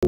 The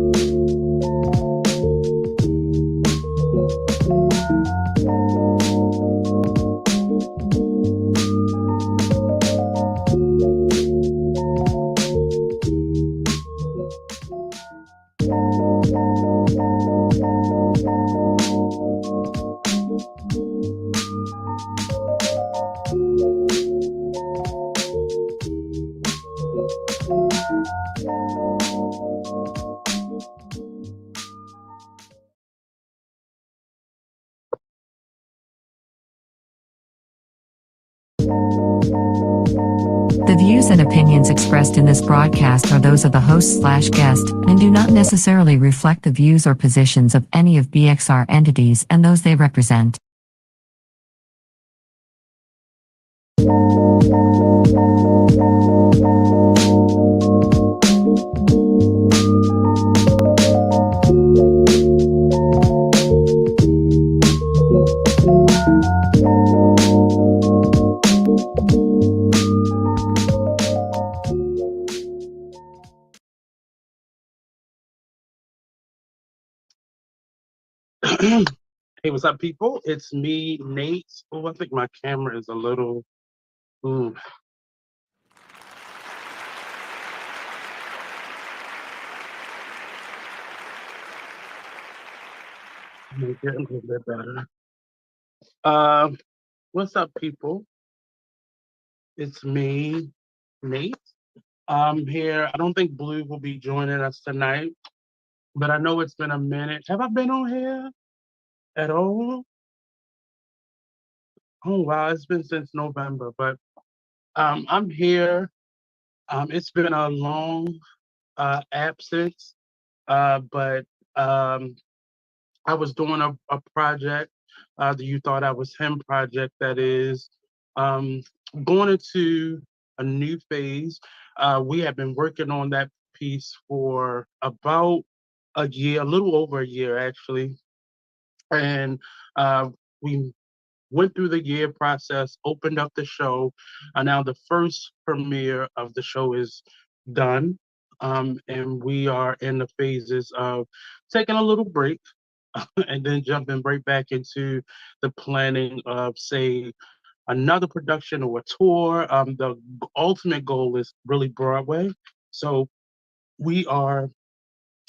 views and opinions expressed in this broadcast are those of the host/guest and do not necessarily reflect the views or positions of any of BXR entities and those they represent. Hey, what's up, people? It's me, Nate. Oh, I think my camera is a little. Ooh. Make it a little bit better. What's up, people? It's me, Nate. I'm here. I don't think Blue will be joining us tonight, but I know it's been a minute. Have I been on here at all? Oh wow, it's been since November, but I'm here. It's been a long absence, but I was doing a project, the You Thought I Was Him project, that is um, going into a new phase. We have been working on that piece for about a year, a little over a year actually. And we went through the year process, opened up the show, and now the first premiere of the show is done. And we are in the phases of taking a little break and then jumping right back into the planning of, say, another production or a tour. The ultimate goal is really Broadway. So we are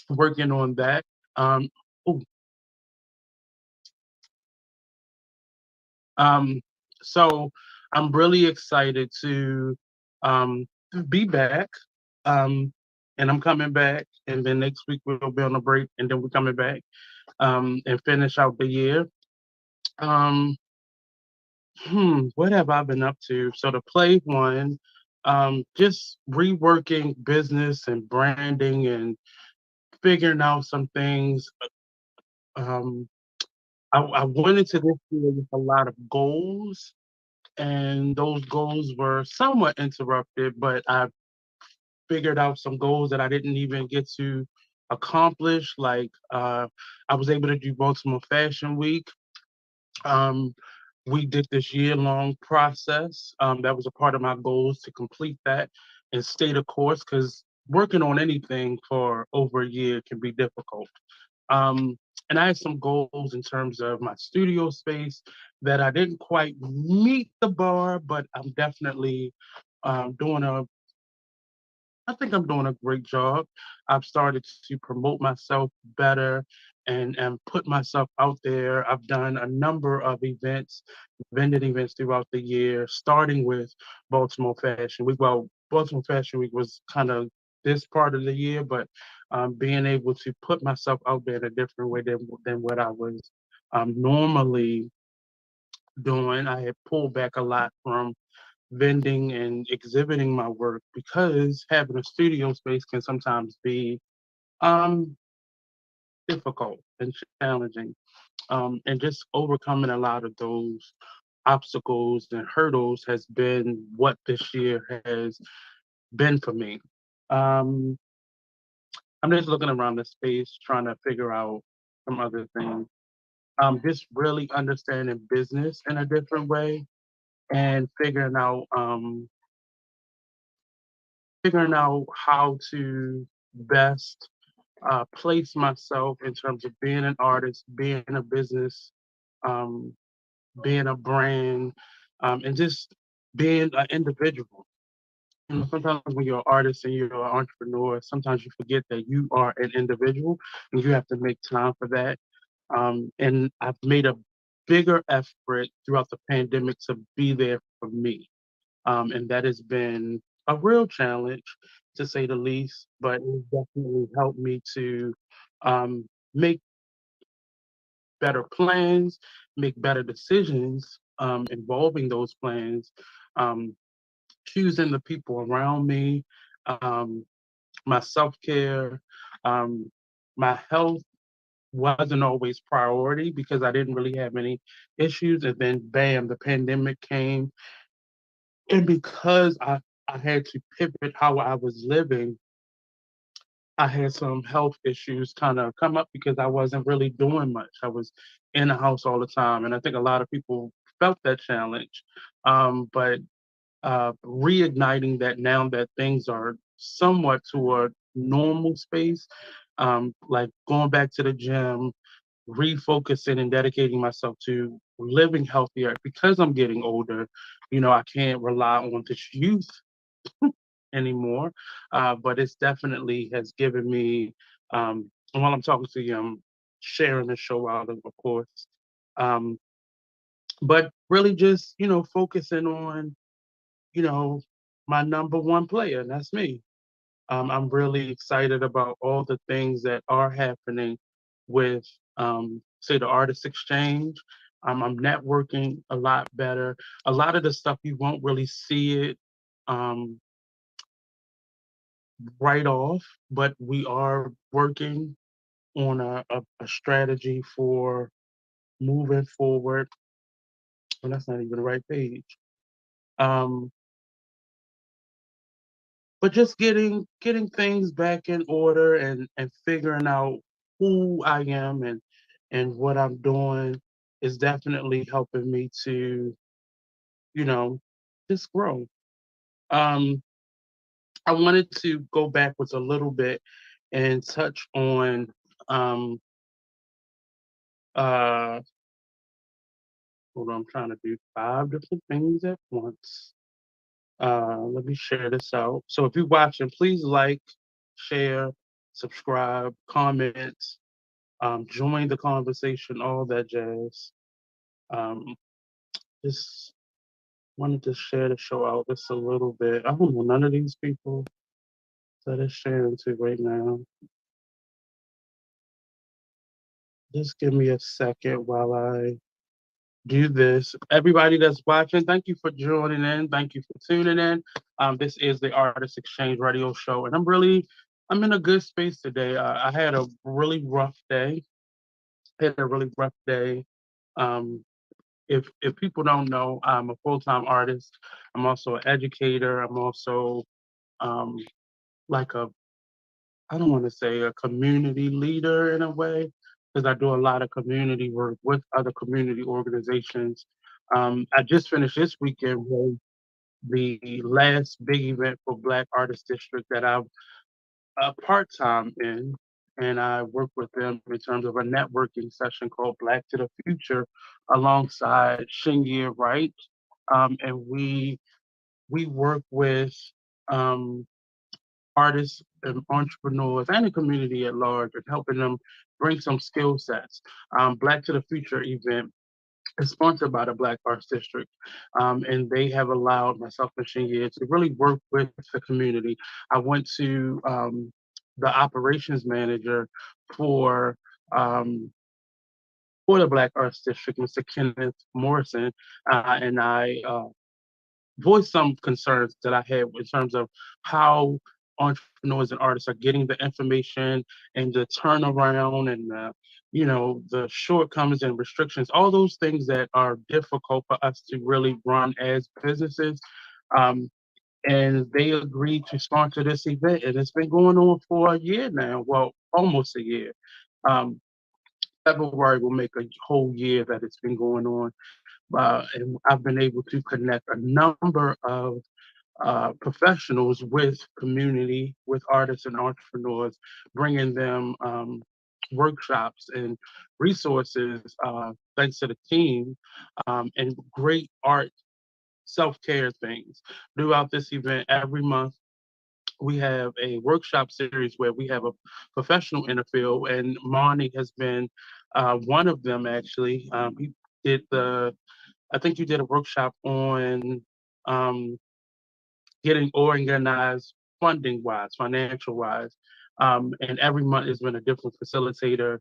working on that. Um, ooh, Um, so I'm really excited to be back. And I'm coming back, and then next week we'll be on a break, and then we're coming back and finish out the year. Um, what have I been up to? So the play one, just reworking business and branding and figuring out some things. Um, I went into this year with a lot of goals, and those goals were somewhat interrupted, but I figured out some goals that I didn't even get to accomplish. Like I was able to do Baltimore Fashion Week. Um, we did this year-long process. That was a part of my goals to complete that and stay the course, because working on anything for over a year can be difficult. Um, and I had some goals in terms of my studio space that I didn't quite meet the bar, but I'm definitely doing a I think I'm doing a great job. I've started to promote myself better and put myself out there. I've done a number of events, vending events throughout the year, starting with Baltimore Fashion Week. Well, Baltimore Fashion Week was kind of this part of the year, but being able to put myself out there in a different way than what I was normally doing. I had pulled back a lot from vending and exhibiting my work, because having a studio space can sometimes be um, difficult and challenging. And just overcoming a lot of those obstacles and hurdles has been what this year has been for me. Um, I'm just looking around the space, trying to figure out some other things. Just really understanding business in a different way, and figuring out how to best place myself in terms of being an artist, being a business, um, being a brand, and just being an individual. You know, sometimes when you're an artist and you're an entrepreneur, sometimes you forget that you are an individual and you have to make time for that. And I've made a bigger effort throughout the pandemic to be there for me. And that has been a real challenge, to say the least, but it's definitely helped me to make better plans, make better decisions involving those plans, um, choosing the people around me, um, my self care, um, my health wasn't always priority because I didn't really have any issues. And then, bam, the pandemic came. And because I had to pivot how I was living, I had some health issues kind of come up because I wasn't really doing much. I was in the house all the time. And I think a lot of people felt that challenge. But reigniting that now that things are somewhat to a normal space, like going back to the gym, refocusing and dedicating myself to living healthier because I'm getting older. You know, I can't rely on this youth anymore, but it's definitely has given me, and while I'm talking to you, I'm sharing the show out of course. Um, but really just, focusing on, you know, my number one player, and that's me. I'm really excited about all the things that are happening with, say, the Artist Exchange. I'm networking a lot better. A lot of the stuff you won't really see it um, right off, but we are working on a strategy for moving forward. Well, that's not even the right page. Um, but just getting things back in order and figuring out who I am and what I'm doing is definitely helping me to, you know, just grow. Um, I wanted to go backwards a little bit and touch on um uh hold on, I'm trying to do five different things at once. Let me share this out. So if you're watching, please like, share, subscribe, comment, join the conversation, all that jazz. Um, just wanted to share the show out just a little bit. I don't know none of these people that are sharing to right now. Just give me a second while I do this. Everybody that's watching, thank you for joining in. Thank you for tuning in. This is the Artist Exchange Radio Show, and I'm in a good space today. I had a really rough day. Had a really rough day. Um, if people don't know, I'm a full time artist. I'm also an educator. I'm also um, like a I don't want to say a community leader in a way because I do a lot of community work with other community organizations. I just finished this weekend with the last big event for Black Artist District that I'm part time in, and I work with them in terms of a networking session called Black to the Future, alongside Shingia Wright, and we work with um, artists and entrepreneurs and the community at large and helping them bring some skill sets. Black to the Future event is sponsored by the Black Arts District, and they have allowed myself and Shingy to really work with the community. I went to the operations manager for um, for the Black Arts District, Mr. Kenneth Morrison, and I voiced some concerns that I had in terms of how entrepreneurs and artists are getting the information and the turnaround and the shortcomings and restrictions, all those things that are difficult for us to really run as businesses. Um, and they agreed to sponsor this event, and it's been going on for a year now. Well, almost a year. Um, February will make a whole year that it's been going on, and I've been able to connect a number of professionals with community, with artists and entrepreneurs, bringing them workshops and resources, thanks to the team, and great art self-care things. Throughout this event, every month, we have a workshop series where we have a professional in the field, and Marnie has been one of them actually. He did I think you did a workshop on um, getting organized funding wise, financial wise. And every month has been a different facilitator.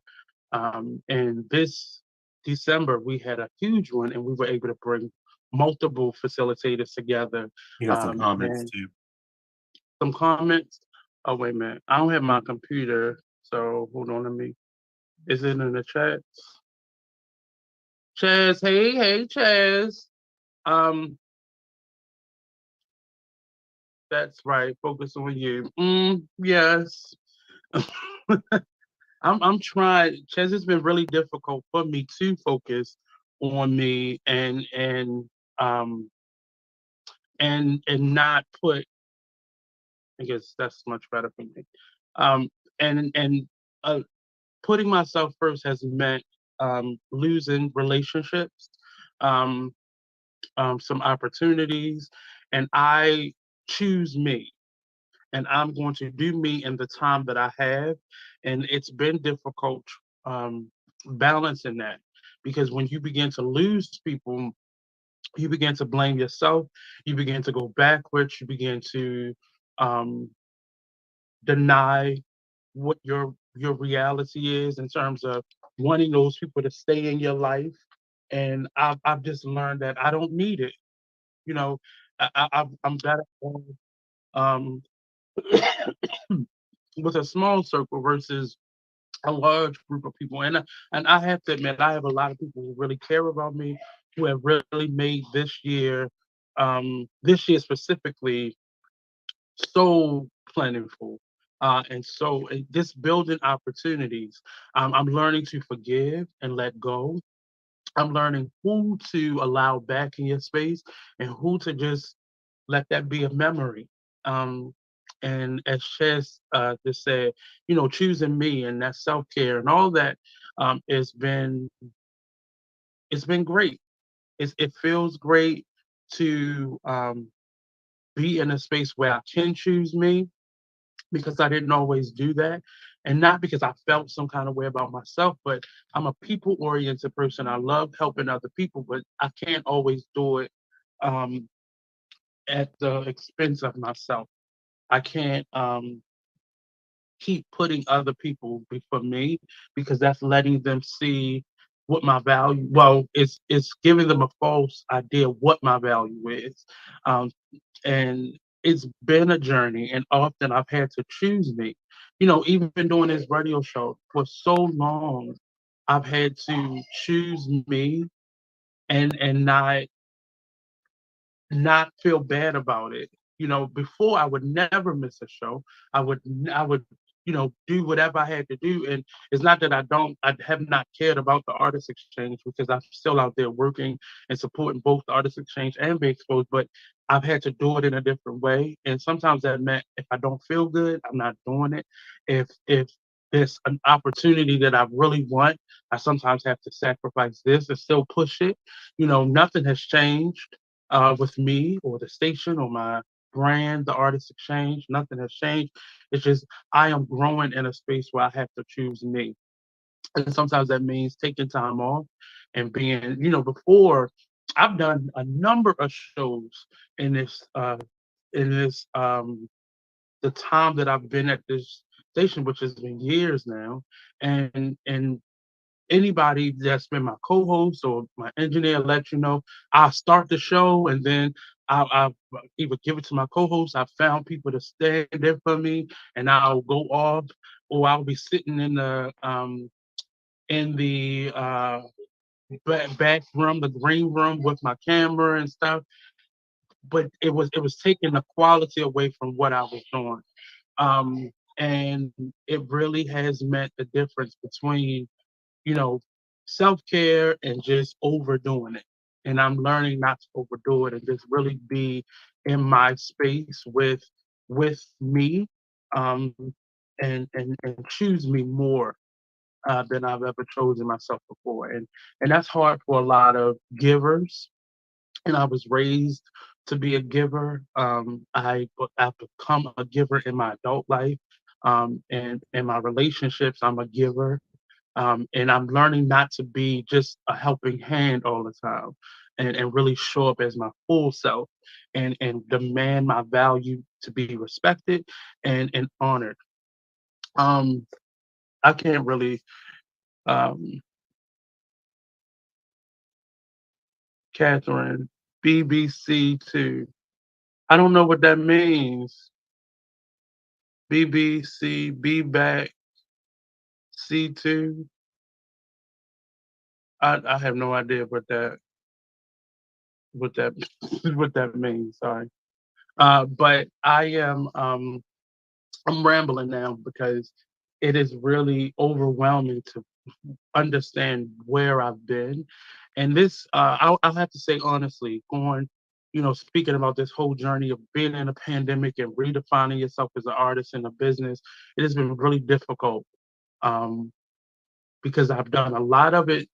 And this December, we had a huge one, and we were able to bring multiple facilitators together. You got some comments And too. some comments. Oh, wait a minute. I don't have my computer. So hold on. Is it in the chat? Chaz, hey, Chaz. Um, that's right. Focus on you. Yes. I'm trying. Chess, it's been really difficult for me to focus on me um and not put. I guess that's much better for me. Um and uh, Putting myself first has meant losing relationships, um, some opportunities, and I choose me. And I'm going to do me in the time that I have. And it's been difficult um, balancing that, because when you begin to lose people, you begin to blame yourself, you begin to go backwards, you begin to um, deny what your reality is in terms of wanting those people to stay in your life. And I've just learned that I don't need it. You know, I'm better off, um, with a small circle versus a large group of people. And I have to admit, I have a lot of people who really care about me, who have really made this year specifically, so plentiful. And so this building opportunities, I'm learning to forgive and let go. I'm learning who to allow back in your space and who to just let that be a memory. Um, and as Ches just said, choosing me and that self care and all that, has been it's been great. It feels great to be in a space where I can choose me, because I didn't always do that. And not because I felt some kind of way about myself, but I'm a people oriented person. I love helping other people, but I can't always do it um, at the expense of myself. I can't keep putting other people before me, because that's letting them see what my value. Well, it's giving them a false idea what my value is, um, and it's been a journey. And often I've had to choose me. Even doing this radio show for so long, I've had to choose me and not feel bad about it. Before I would never miss a show. I would, do whatever I had to do. And it's not that I have not cared about the artist exchange, because I'm still out there working and supporting both the artist exchange and Be Exposed, but I've had to do it in a different way. And sometimes that meant if I don't feel good, I'm not doing it. If there's an opportunity that I really want, I sometimes have to sacrifice this and still push it. Nothing has changed with me or the station or my brand, the artist exchange. Nothing has changed. It's just I am growing in a space where I have to choose me. And sometimes that means taking time off and being, before I've done a number of shows in this the time that I've been at this station, which has been years now. And anybody that's been my co-host or my engineer let you know, I'll start the show, and then I'll either give it to my co-host. I found people to stand there for me, and I'll go off, or I'll be sitting in the back room, the green room, with my camera and stuff. But it was taking the quality away from what I was doing. Um, and it really has meant the difference between, you know, self care and just overdoing it. and I'm learning not to overdo it and just really be in my space with me, um, and choose me more than I've ever chosen myself before. And that's hard for a lot of givers. And I was raised to be a giver. I've become a giver in my adult life, and in my relationships, I'm a giver. And I'm learning not to be just a helping hand all the time, and really show up as my full self, and demand my value to be respected and honored. Um, I can't really, um, Catherine, BBC2. I don't know what that means. BBC, be back, C2. I have no idea what that what that means. Sorry. But I'm rambling now because it is really overwhelming to understand where I've been. And this, I'll have to say honestly, speaking about this whole journey of being in a pandemic and redefining yourself as an artist in a business, it has been really difficult. Um, because I've done a lot of it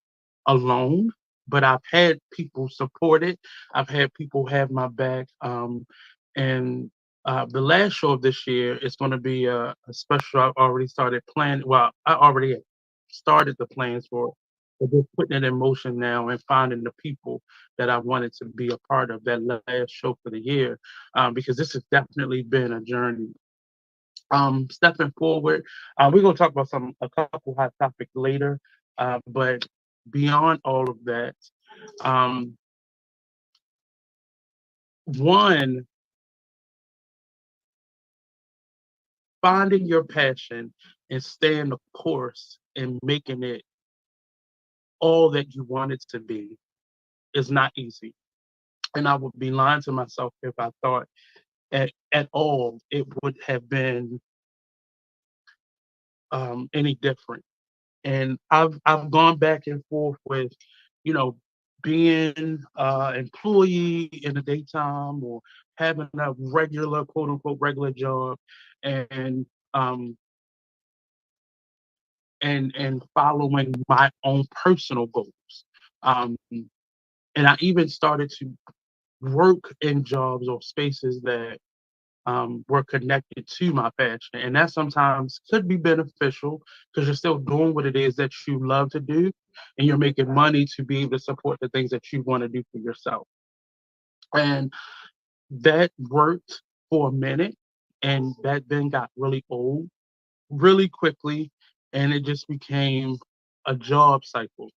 alone, but I've had people support it. I've had people have my back. And The last show of this year is going to be a special. I've already started planning. Well, I already had started the plans for it, but just putting it in motion now and finding the people that I wanted to be a part of that last show for the year, because this has definitely been a journey. Stepping forward, we're gonna talk about a couple hot topics later, but beyond all of that, um, one, finding your passion and staying the course and making it all that you want it to be is not easy. And I would be lying to myself if I thought at all it would have been any different. And I've gone back and forth with, you know, being employee in the daytime or having a regular quote unquote regular job, and um and following my own personal goals. Um and I even started to work in jobs or spaces that were connected to my passion. And that sometimes could be beneficial because you're still doing what it is that you love to do, and you're making money to be able to support the things that you want to do for yourself. And that worked for a minute, and that then got really old really quickly, and it just became a job cycle.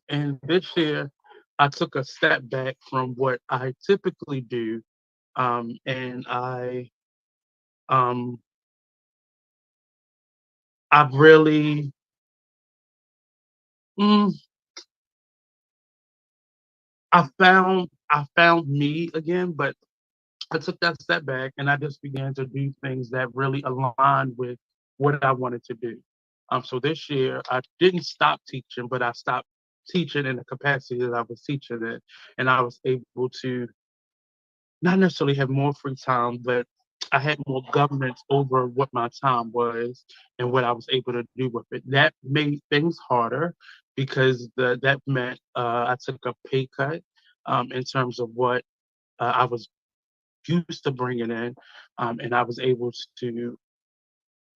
And this year, I took a step back from what I typically do, and um, I've really Mm, I found me again, but I took that step back and I just began to do things that really aligned with what I wanted to do. So this year I didn't stop teaching, but I stopped teaching in the capacity that I was teaching it, and I was able to not necessarily have more free time, but I had more governance over what my time was and what I was able to do with it. That made things harder because that meant I took a pay cut in terms of what I was used to bringing in, and I was able to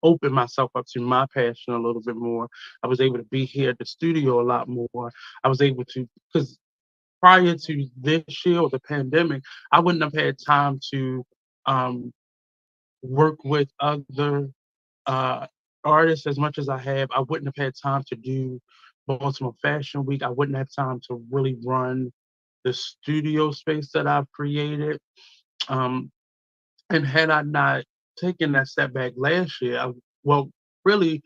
open myself up to my passion a little bit more. I was able to be here at the studio a lot more. I was able to, because prior to this year or the pandemic, I wouldn't have had time to um, work with other uh, artists as much as I have. I wouldn't have had time to do Baltimore Fashion Week. I wouldn't have time to really run the studio space that I've created. Um, and had I not taken that step back last year, well, really,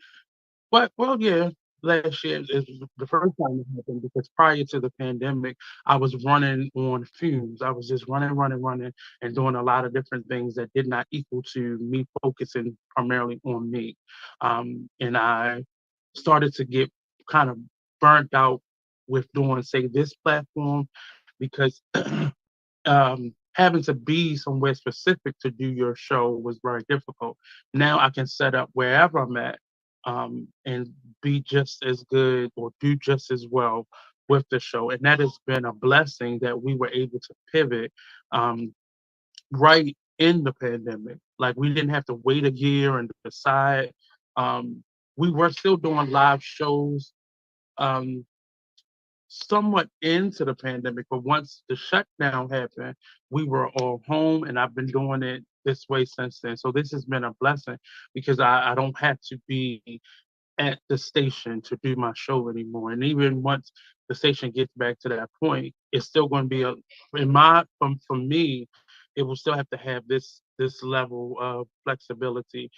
yeah, last year is the first time it happened because prior to the pandemic, I was running on fumes. I was just running, running, running, and doing a lot of different things that did not equal to me focusing primarily on me. And I started to get kind of burnt out with doing, say, this platform. because having to be somewhere specific to do your show was very difficult. Now I can set up wherever I'm at, and be just as good or do just as well with the show. And that has been a blessing that we were able to pivot, um, right in the pandemic. Like we didn't have to wait a year and decide. Um, we were still doing live shows, um, somewhat into the pandemic, but once the shutdown happened, we were all home, and I've been doing it this way since then. So this has been a blessing because I don't have to be at the station to do my show anymore. And even once the station gets back to that point, it's still going to be for me, it will still have to have this level of flexibility.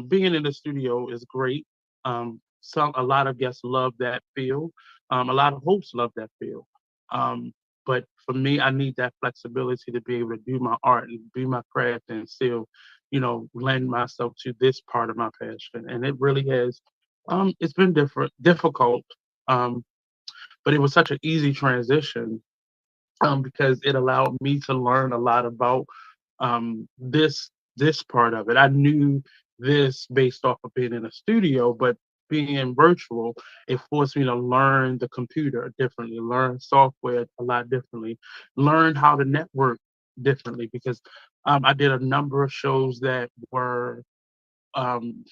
Being in the studio is great. A lot of guests love that feel. A lot of hosts love that feel. Um, but for me, I need that flexibility to be able to do my art and do my craft and still, lend myself to this part of my passion. And it really has, it's been difficult, um, but it was such an easy transition, because it allowed me to learn a lot about, this part of it. I knew this based off of being in a studio, but being virtual, it forced me to learn the computer differently, learn software a lot differently, learn how to network differently because, I did a number of shows that were, um,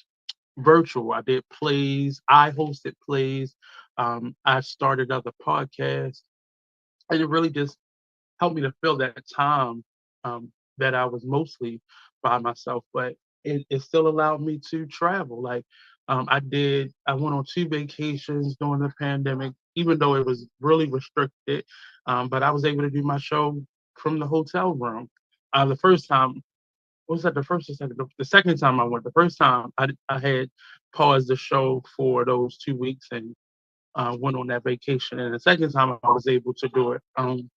virtual. I did plays. I hosted plays. I started other podcasts, and it really just helped me to fill that time, that I was mostly by myself. But it still allowed me to travel. Like, I went on two vacations during the pandemic, even though it was really restricted. But I was able to do my show from the hotel room. The first time was that the first or second? The second time I went. The first time I had paused the show for those 2 weeks and, went on that vacation. And the second time I was able to do it. And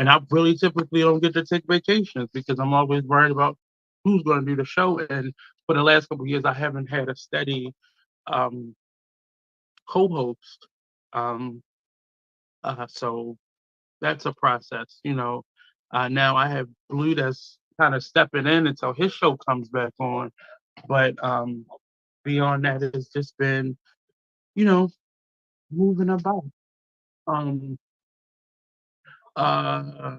I really typically don't get to take vacations because I'm always worried about who's going to do the show. And for the last couple of years, I haven't had a steady, um, co-host. Um, so that's a process. Now I have Blue that's kind of stepping in until his show comes back on. But, beyond that, it's just been, you know, moving about, um, uh,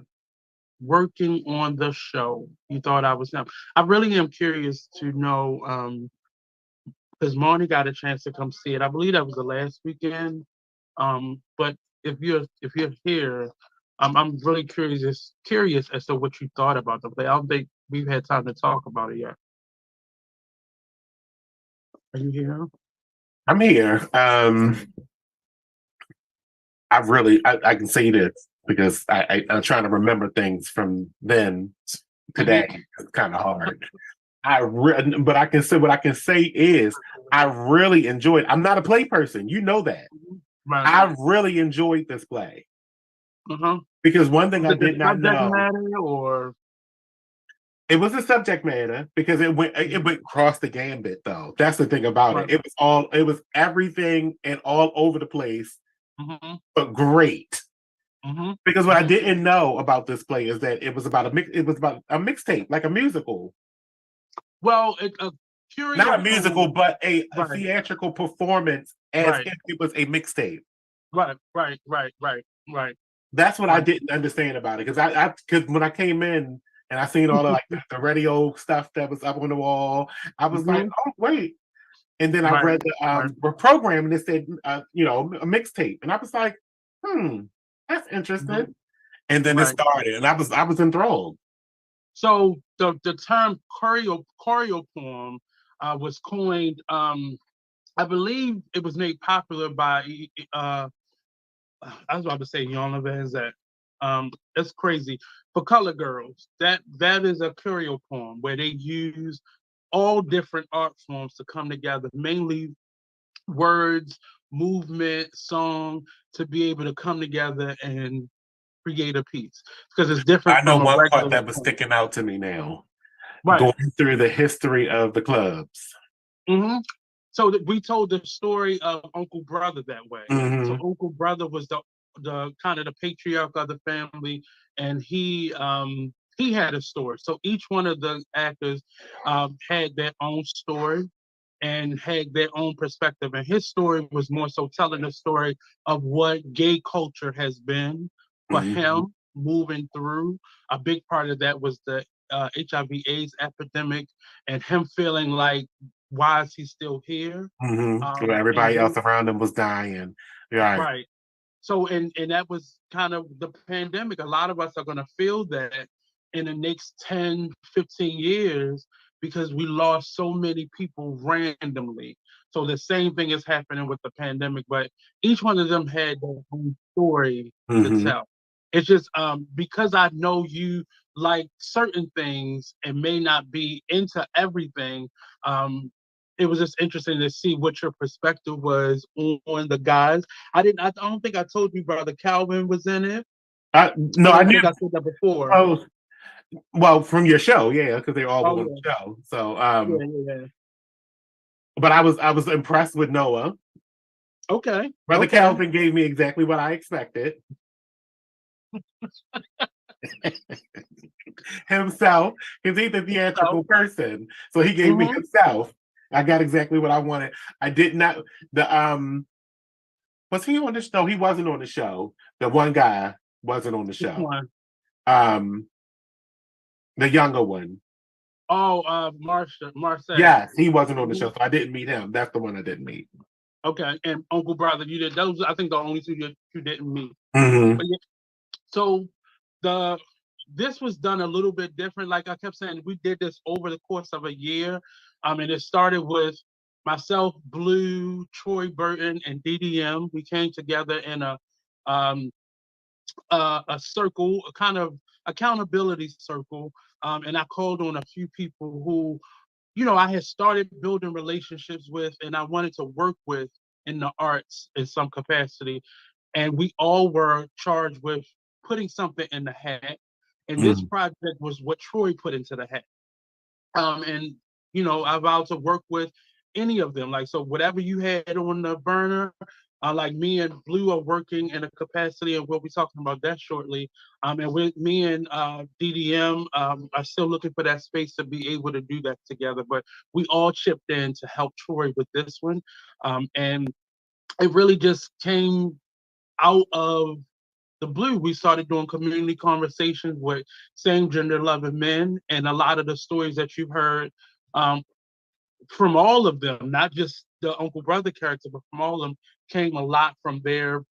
working on the show. You thought I was him. I really am curious to know, because Marnie got a chance to come see it. I believe that was the last weekend. But if you're here, I'm really curious as to what you thought about the play. I don't think we've had time to talk about it yet. Are you here? I'm here. I can say this because I'm trying to remember things from then today. It's kind of hard. But I can say what I can say is I really enjoyed. I'm not a play person, you know that. Right. I really enjoyed this play because one thing I did not know. Matter or it was a subject matter because it went across the gambit though. That's the thing about right. it. It was everything and all over the place, but great. Because what I didn't know about this play is that it was about a mixtape, like a musical. Well, not a musical, but a theatrical performance as if it was a mixtape. Right. That's what I didn't understand about it because when I came in and I seen all the the radio stuff that was up on the wall, I was like, oh wait. And then I read the program and it said, a mixtape, and I was like, that's interesting. And then it started, and I was enthralled. So the term choreo poem was coined. I believe it was made popular by. I was about to say Yana Van Zant. It's crazy for color girls. That is a choreo poem where they use all different art forms to come together, mainly words, movement, song, to be able to come together and create a piece because it's different. I know one part that was sticking out to me now. Going through the history of the clubs. So we told the story of Uncle Brother that way. So Uncle Brother was the kind of the patriarch of the family, and he had a story. So each one of the actors had their own story and had their own perspective. And his story was more so telling the story of what gay culture has been for him moving through. A big part of that was the HIV/AIDS epidemic and him feeling like, why is he still here? Everybody else around him was dying. Right. Right. So, and that was kind of the pandemic. A lot of us are going to feel that in the next 10, 15 years because we lost so many people randomly. So the same thing is happening with the pandemic, but each one of them had their own story to tell. It's just because I know you like certain things and may not be into everything. It was just interesting to see what your perspective was on the guys. I don't think I told you, brother Calvin was in it. No, I don't knew. think I said that before. Oh, well, from your show, yeah, because they're all on yeah. the show. So, Yeah. but I was impressed with Noah. Okay. Brother Calvin gave me exactly what I expected. Himself, because he's a theatrical person, so he gave me himself. I got exactly what I wanted. I did not. Was he on the show? No, he wasn't on the show. The one guy wasn't on the show. The younger one. Oh, Marcel. Yes, he wasn't on the show, so I didn't meet him. That's the one I didn't meet. Okay, and Uncle Brother, you did those. I think the only two you didn't meet. Mm-hmm. Yeah, so this was done a little bit different. Like I kept saying, we did this over the course of a year. And it started with myself, Bleu, Troy Burton, and DDM. We came together in a circle, a kind of accountability circle. And I called on a few people who, I had started building relationships with and I wanted to work with in the arts in some capacity. And we all were charged with putting something in the hat. And this project was what Troy put into the hat. And I vowed to work with any of them. Like, so whatever you had on the burner, like me and Blue are working in a capacity, and we'll be talking about that shortly. And with me and DDM are still looking for that space to be able to do that together. But we all chipped in to help Troy with this one. And it really just came out of the blue. We started doing community conversations with same gender loving men, and a lot of the stories that you've heard from all of them, not just the Uncle Brother character, but from all of them, came a lot from their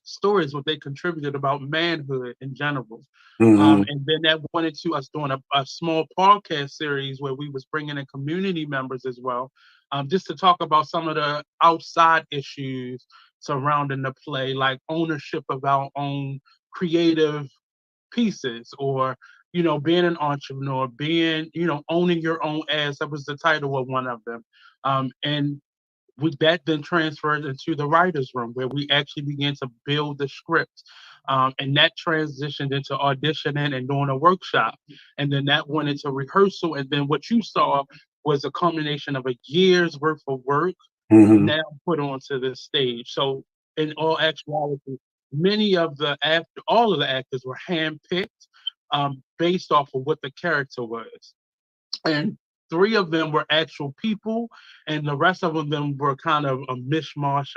stories, what they contributed about manhood in general. And then that went into us doing a small podcast series where we was bringing in community members as well, just to talk about some of the outside issues surrounding the play, like ownership of our own creative pieces, or being an entrepreneur, being owning your own ass. That was the title of one of them. And that then transferred into the writer's room where we actually began to build the script. And that transitioned into auditioning and doing a workshop. And then that went into rehearsal. And then what you saw was a combination of a year's worth of work now put onto the stage. So in all actuality, all of the actors were handpicked based off of what the character was. And 3 of them were actual people, and the rest of them were kind of a mishmash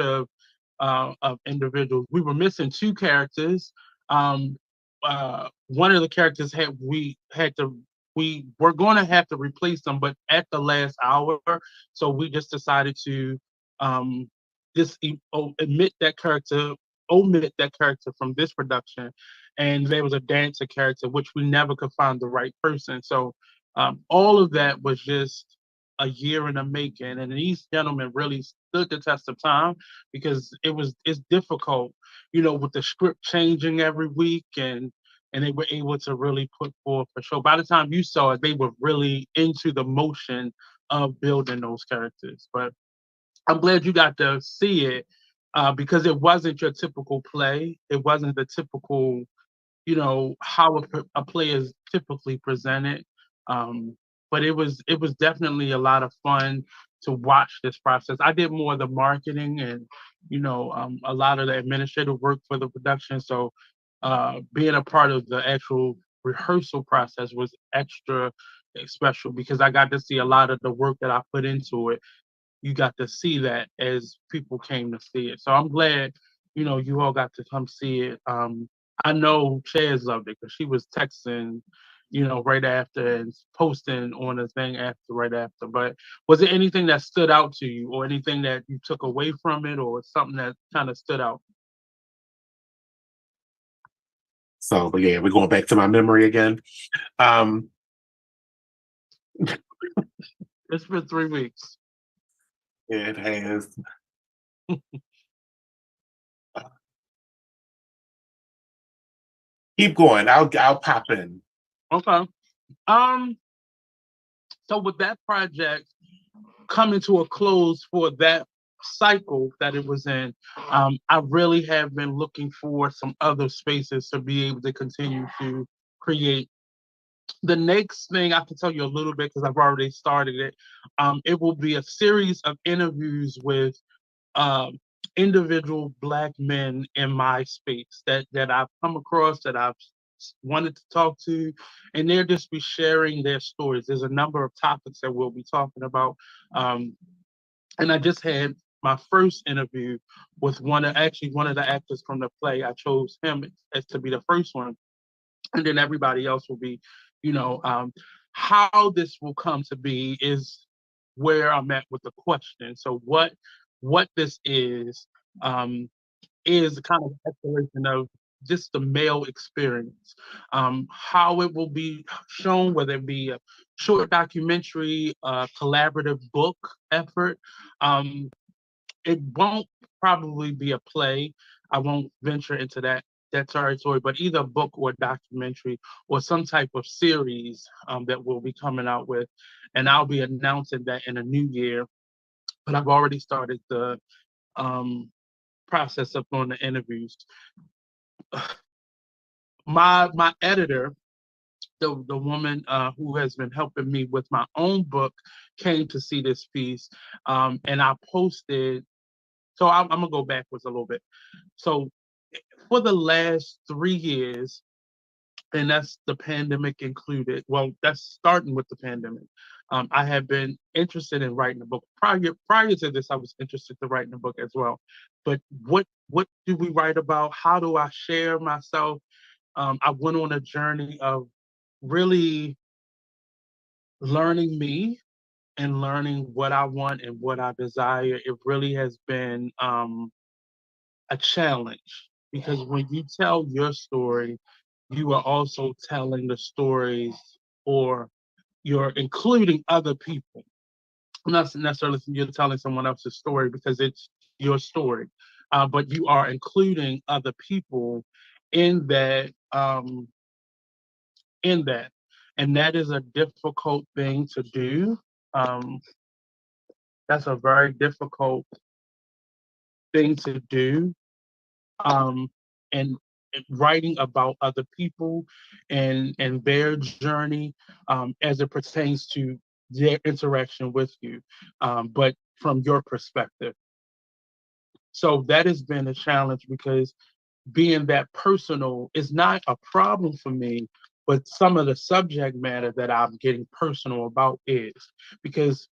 of individuals. We were missing 2 characters. One of the characters we were going to have to replace them, but at the last hour, so we just decided to just omit that character from this production. And there was a dancer character, which we never could find the right person. So all of that was just a year in the making, and these gentlemen really stood the test of time because it's difficult, with the script changing every week, and they were able to really put forth a show. By the time you saw it, they were really into the motion of building those characters. But I'm glad you got to see it because it wasn't your typical play. It wasn't the typical, how a play is typically presented. But it was definitely a lot of fun. to watch this process. I did more of the marketing and, a lot of the administrative work for the production. So being a part of the actual rehearsal process was extra special because I got to see a lot of the work that I put into it. You got to see that as people came to see it. So I'm glad, you all got to come see it. I know Chaz loved it because she was texting, right after and posting on the thing right after. But was there anything that stood out to you or anything that you took away from it or something that kind of stood out? So, but yeah, we're going back to my memory again. It's been 3 weeks. It has. Keep going. I'll pop in. Okay. So with that project coming to a close for that cycle that it was in, I really have been looking for some other spaces to be able to continue to create. The next thing I can tell you a little bit because I've already started it. It will be a series of interviews with um, individual Black men in my space that I've come across that I've wanted to talk to, and they'll just be sharing their stories. There's a number of topics that we'll be talking about, and I just had my first interview with one of the actors from the play. I chose him as to be the first one, and then everybody else will be, you know, um, how this will come to be is where I'm at with the question. So what this is kind of exploration of just the male experience. How it will be shown, whether it be a short documentary, a collaborative book effort. Um, it won't probably be a play. I won't venture into that territory, but either a book or documentary or some type of series that we'll be coming out with. And I'll be announcing that in the new year. But I've already started the um, process of doing the interviews. My editor, the woman who has been helping me with my own book, came to see this piece, and I posted. So I'm gonna go backwards a little bit. So for the last 3 years, and that's the pandemic included. Well, that's starting with the pandemic. I have been interested in writing a book. Prior to this, I was interested in writing a book as well. But what do we write about? How do I share myself? I went on a journey of really learning me and learning what I want and what I desire. It really has been a challenge because when you tell your story, you are also telling the stories or you're including other people. Not necessarily you're telling someone else's story because it's your story, but you are including other people in that. In that, and that is a difficult thing to do. Um, that's a very difficult thing to do. Um, and writing about other people and their journey as it pertains to their interaction with you, but from your perspective. So that has been a challenge because being that personal is not a problem for me, but some of the subject matter that I'm getting personal about is because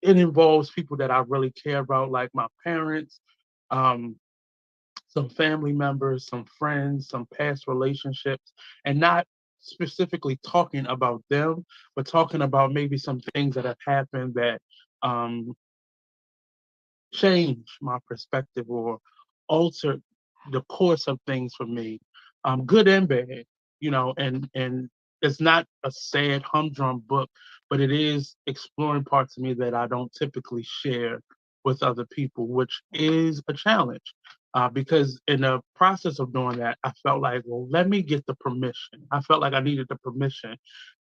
it involves people that I really care about, like my parents, um, some family members, some friends, some past relationships, and not specifically talking about them, but talking about maybe some things that have happened that um, change my perspective or alter the course of things for me, good and bad, and it's not a sad humdrum book, but it is exploring parts of me that I don't typically share with other people, which is a challenge. Because in the process of doing that, I felt like, well, let me get the permission. I felt like I needed the permission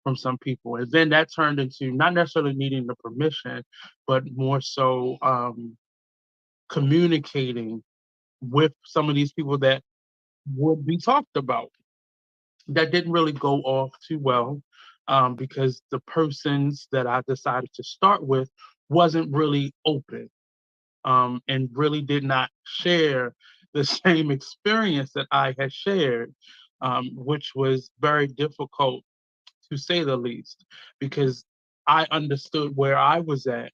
from some people. And then that turned into not necessarily needing the permission, but more so communicating with some of these people that would be talked about. That didn't really go off too well because the persons that I decided to start with wasn't really open, and really did not share the same experience that I had shared, which was very difficult to say the least, because I understood where I was at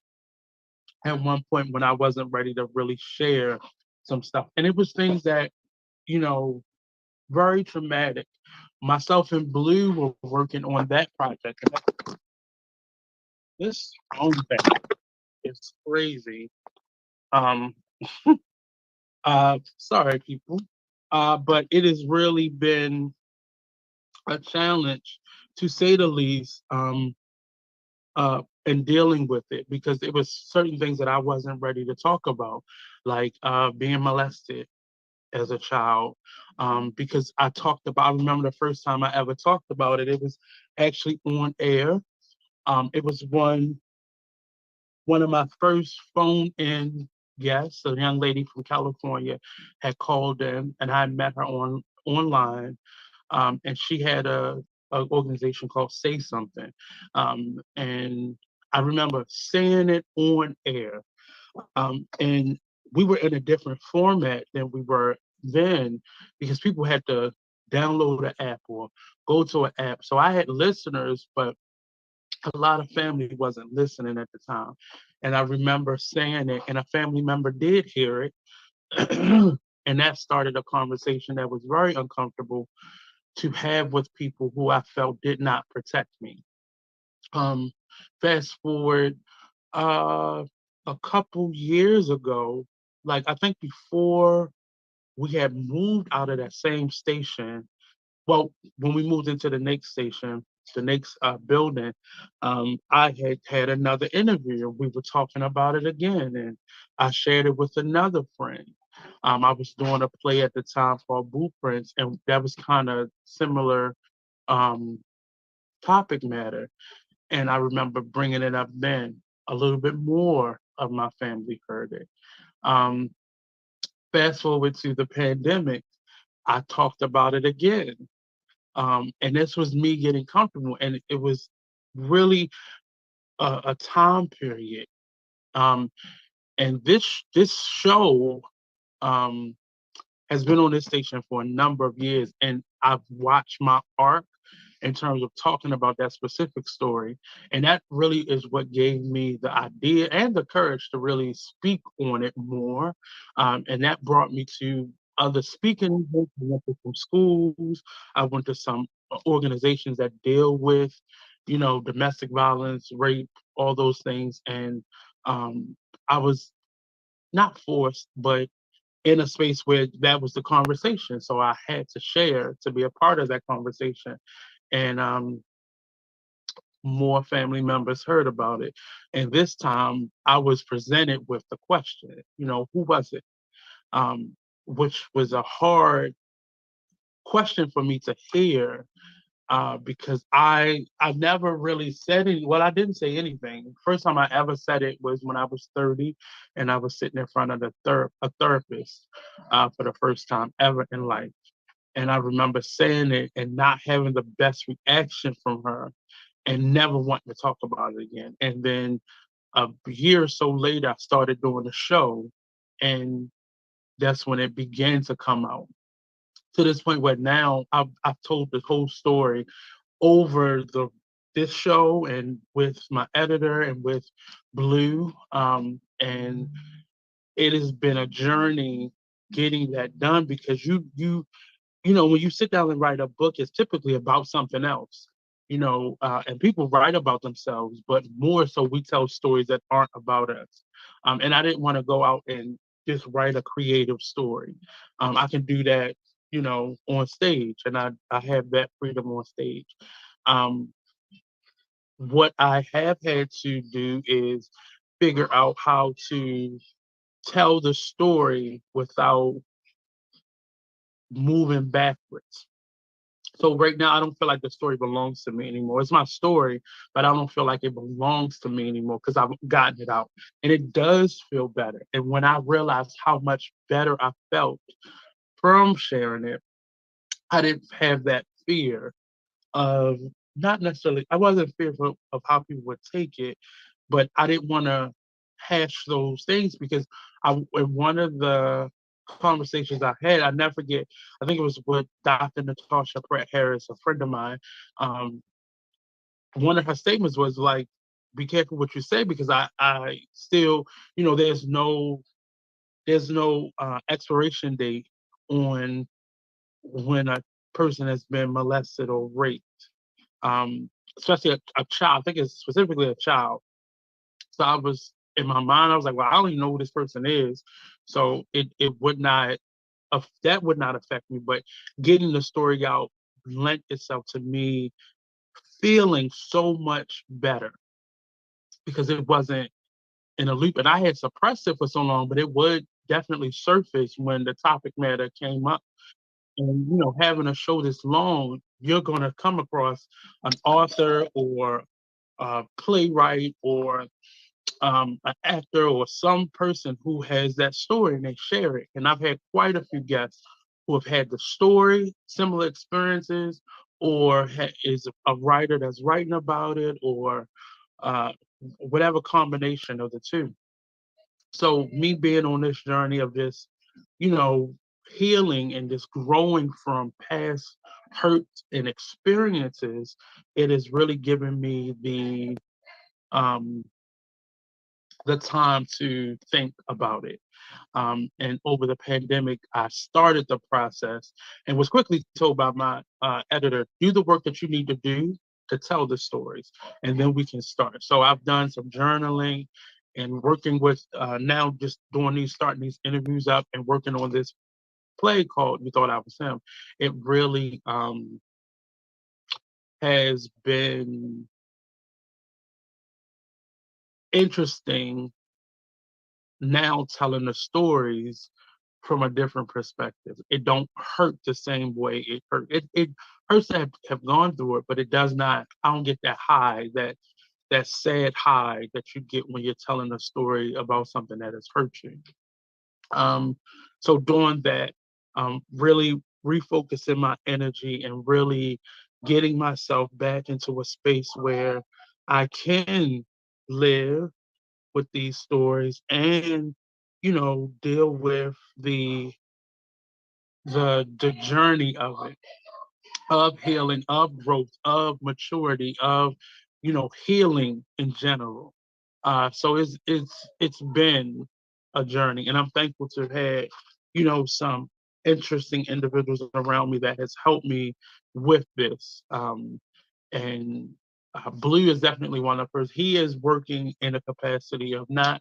one point when I wasn't ready to really share some stuff. And it was things that, you know, very traumatic. Myself and Blue were working on that project. And this phone thing is crazy. Um, sorry, people. But it has really been a challenge, to say the least, in dealing with it, because it was certain things that I wasn't ready to talk about, like being molested as a child. Because I remember the first time I ever talked about it, it was actually on air. It was one of my first phone in guests, a young lady from California, had called in, and I met her online, and she had a organization called Say Something, and I remember saying it on air, and we were in a different format than we were then, because people had to download an app or go to an app. So I had listeners, but a lot of family wasn't listening at the time. And I remember saying it, and a family member did hear it. And that started a conversation that was very uncomfortable to have with people who I felt did not protect me. Um, Fast forward uh, a couple years ago, like I think before we had moved out of that same station, well, when we moved into the next station, the next building, I had had another interview. We were talking about it again, and I shared it with another friend. I was doing a play at the time called Blueprints, and that was kind of similar um, topic matter. And I remember bringing it up then. A little bit more of my family heard it. Um, Fast forward to the pandemic, I talked about it again, and this was me getting comfortable, and it was really a time period. Um, and this show um, has been on this station for a number of years, and I've watched my arc in terms of talking about that specific story. And that really is what gave me the idea and the courage to really speak on it more. And that brought me to other speaking events. I went to some schools, I went to some organizations that deal with, domestic violence, rape, all those things. And I was not forced, but in a space where that was the conversation. So I had to share to be a part of that conversation. And more family members heard about it. And this time I was presented with the question, who was it? Which was a hard question for me to hear, because I never really said any. Well, I didn't say anything. First time I ever said it was when I was 30, and I was sitting in front of a therapist for the first time ever in life. And I remember saying it and not having the best reaction from her, and never wanting to talk about it again. And then a year or so later, I started doing a show, and that's when it began to come out. To this point where now I've told the whole story over this show, and with my editor, and with Blue, and it has been a journey getting that done, because when you sit down and write a book, it's typically about something else, and people write about themselves, but more so we tell stories that aren't about us. And I didn't want to go out and just write a creative story. I can do that, on stage, and I have that freedom on stage. Um, what I have had to do is figure out how to tell the story without moving backwards. So right now, I don't feel like the story belongs to me anymore. It's my story, but I don't feel like it belongs to me anymore, because I've gotten it out, and it does feel better. And when I realized how much better I felt from sharing it, I didn't have that fear of, not necessarily, I wasn't fearful of how people would take it, but I didn't want to hash those things because in one of the conversations I had, I never forget, I think it was with Dr. Natasha Pratt Harris, a friend of mine. One of her statements was like, be careful what you say because I still, there's no expiration date on when a person has been molested or raped, especially a child. I think it's specifically a child. So I was in my mind, I was like, well, I don't even know who this person is, so it would not that would not affect me. But getting the story out lent itself to me feeling so much better because it wasn't in a loop, and I had suppressed it for so long, but it would definitely surface when the topic matter came up. And having a show this long, you're going to come across an author or a playwright or an actor or some person who has that story and they share it. And I've had quite a few guests who have had the story, similar experiences, or is a writer that's writing about it, or uh, whatever combination of the two. So me being on this journey of this, healing and just growing from past hurts and experiences, it has really given me um, the time to think about it. And over the pandemic, I started the process and was quickly told by my editor, do the work that you need to do to tell the stories, and then we can start. So I've done some journaling and working with now just starting these interviews up and working on this play called You Thought I Was Him. It really has been interesting now telling the stories from a different perspective. It don't hurt the same way it hurt. It hurts to have gone through it, but it does not. I don't get that high, that sad high that you get when you're telling a story about something that has hurt you. So doing that, really refocusing my energy and really getting myself back into a space where I can live with these stories and deal with the journey of it, of healing, of growth, of maturity, of healing in general. So it's been a journey, and I'm thankful to have had some interesting individuals around me that has helped me with this. And Bleu is definitely one of us. He is working in a capacity of not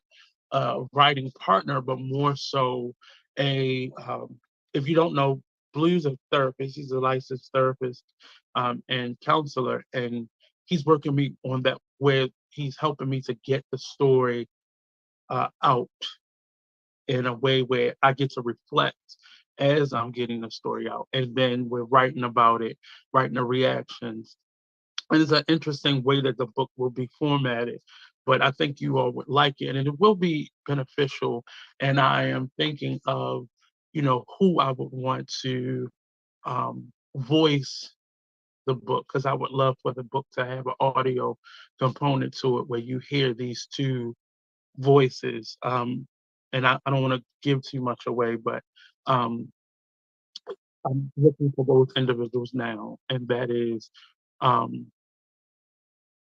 a writing partner, but more so a if you don't know, Bleu's a therapist. He's a licensed therapist and counselor, and he's working me on that where he's helping me to get the story out in a way where I get to reflect as I'm getting the story out, and then we're writing about it, writing the reactions. And it's an interesting way that the book will be formatted, but I think you all would like it, and it will be beneficial. And I am thinking of, who I would want to voice the book, because I would love for the book to have an audio component to it where you hear these two voices. And I don't want to give too much away, but um, I'm looking for those individuals now, and that is um,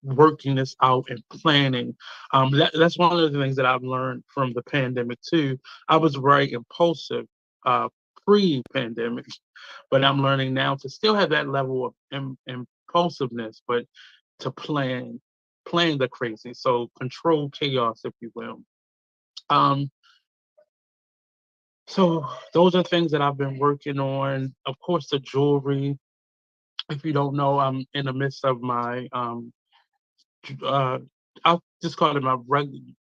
working this out and planning. That's one of the things that I've learned from the pandemic too. I was very impulsive pre-pandemic, but I'm learning now to still have that level of impulsiveness, but to plan the crazy. So control chaos, if you will. Um, so those are things that I've been working on. Of course, the jewelry. If you don't know, I'm in the midst of my uh, I'll just call it my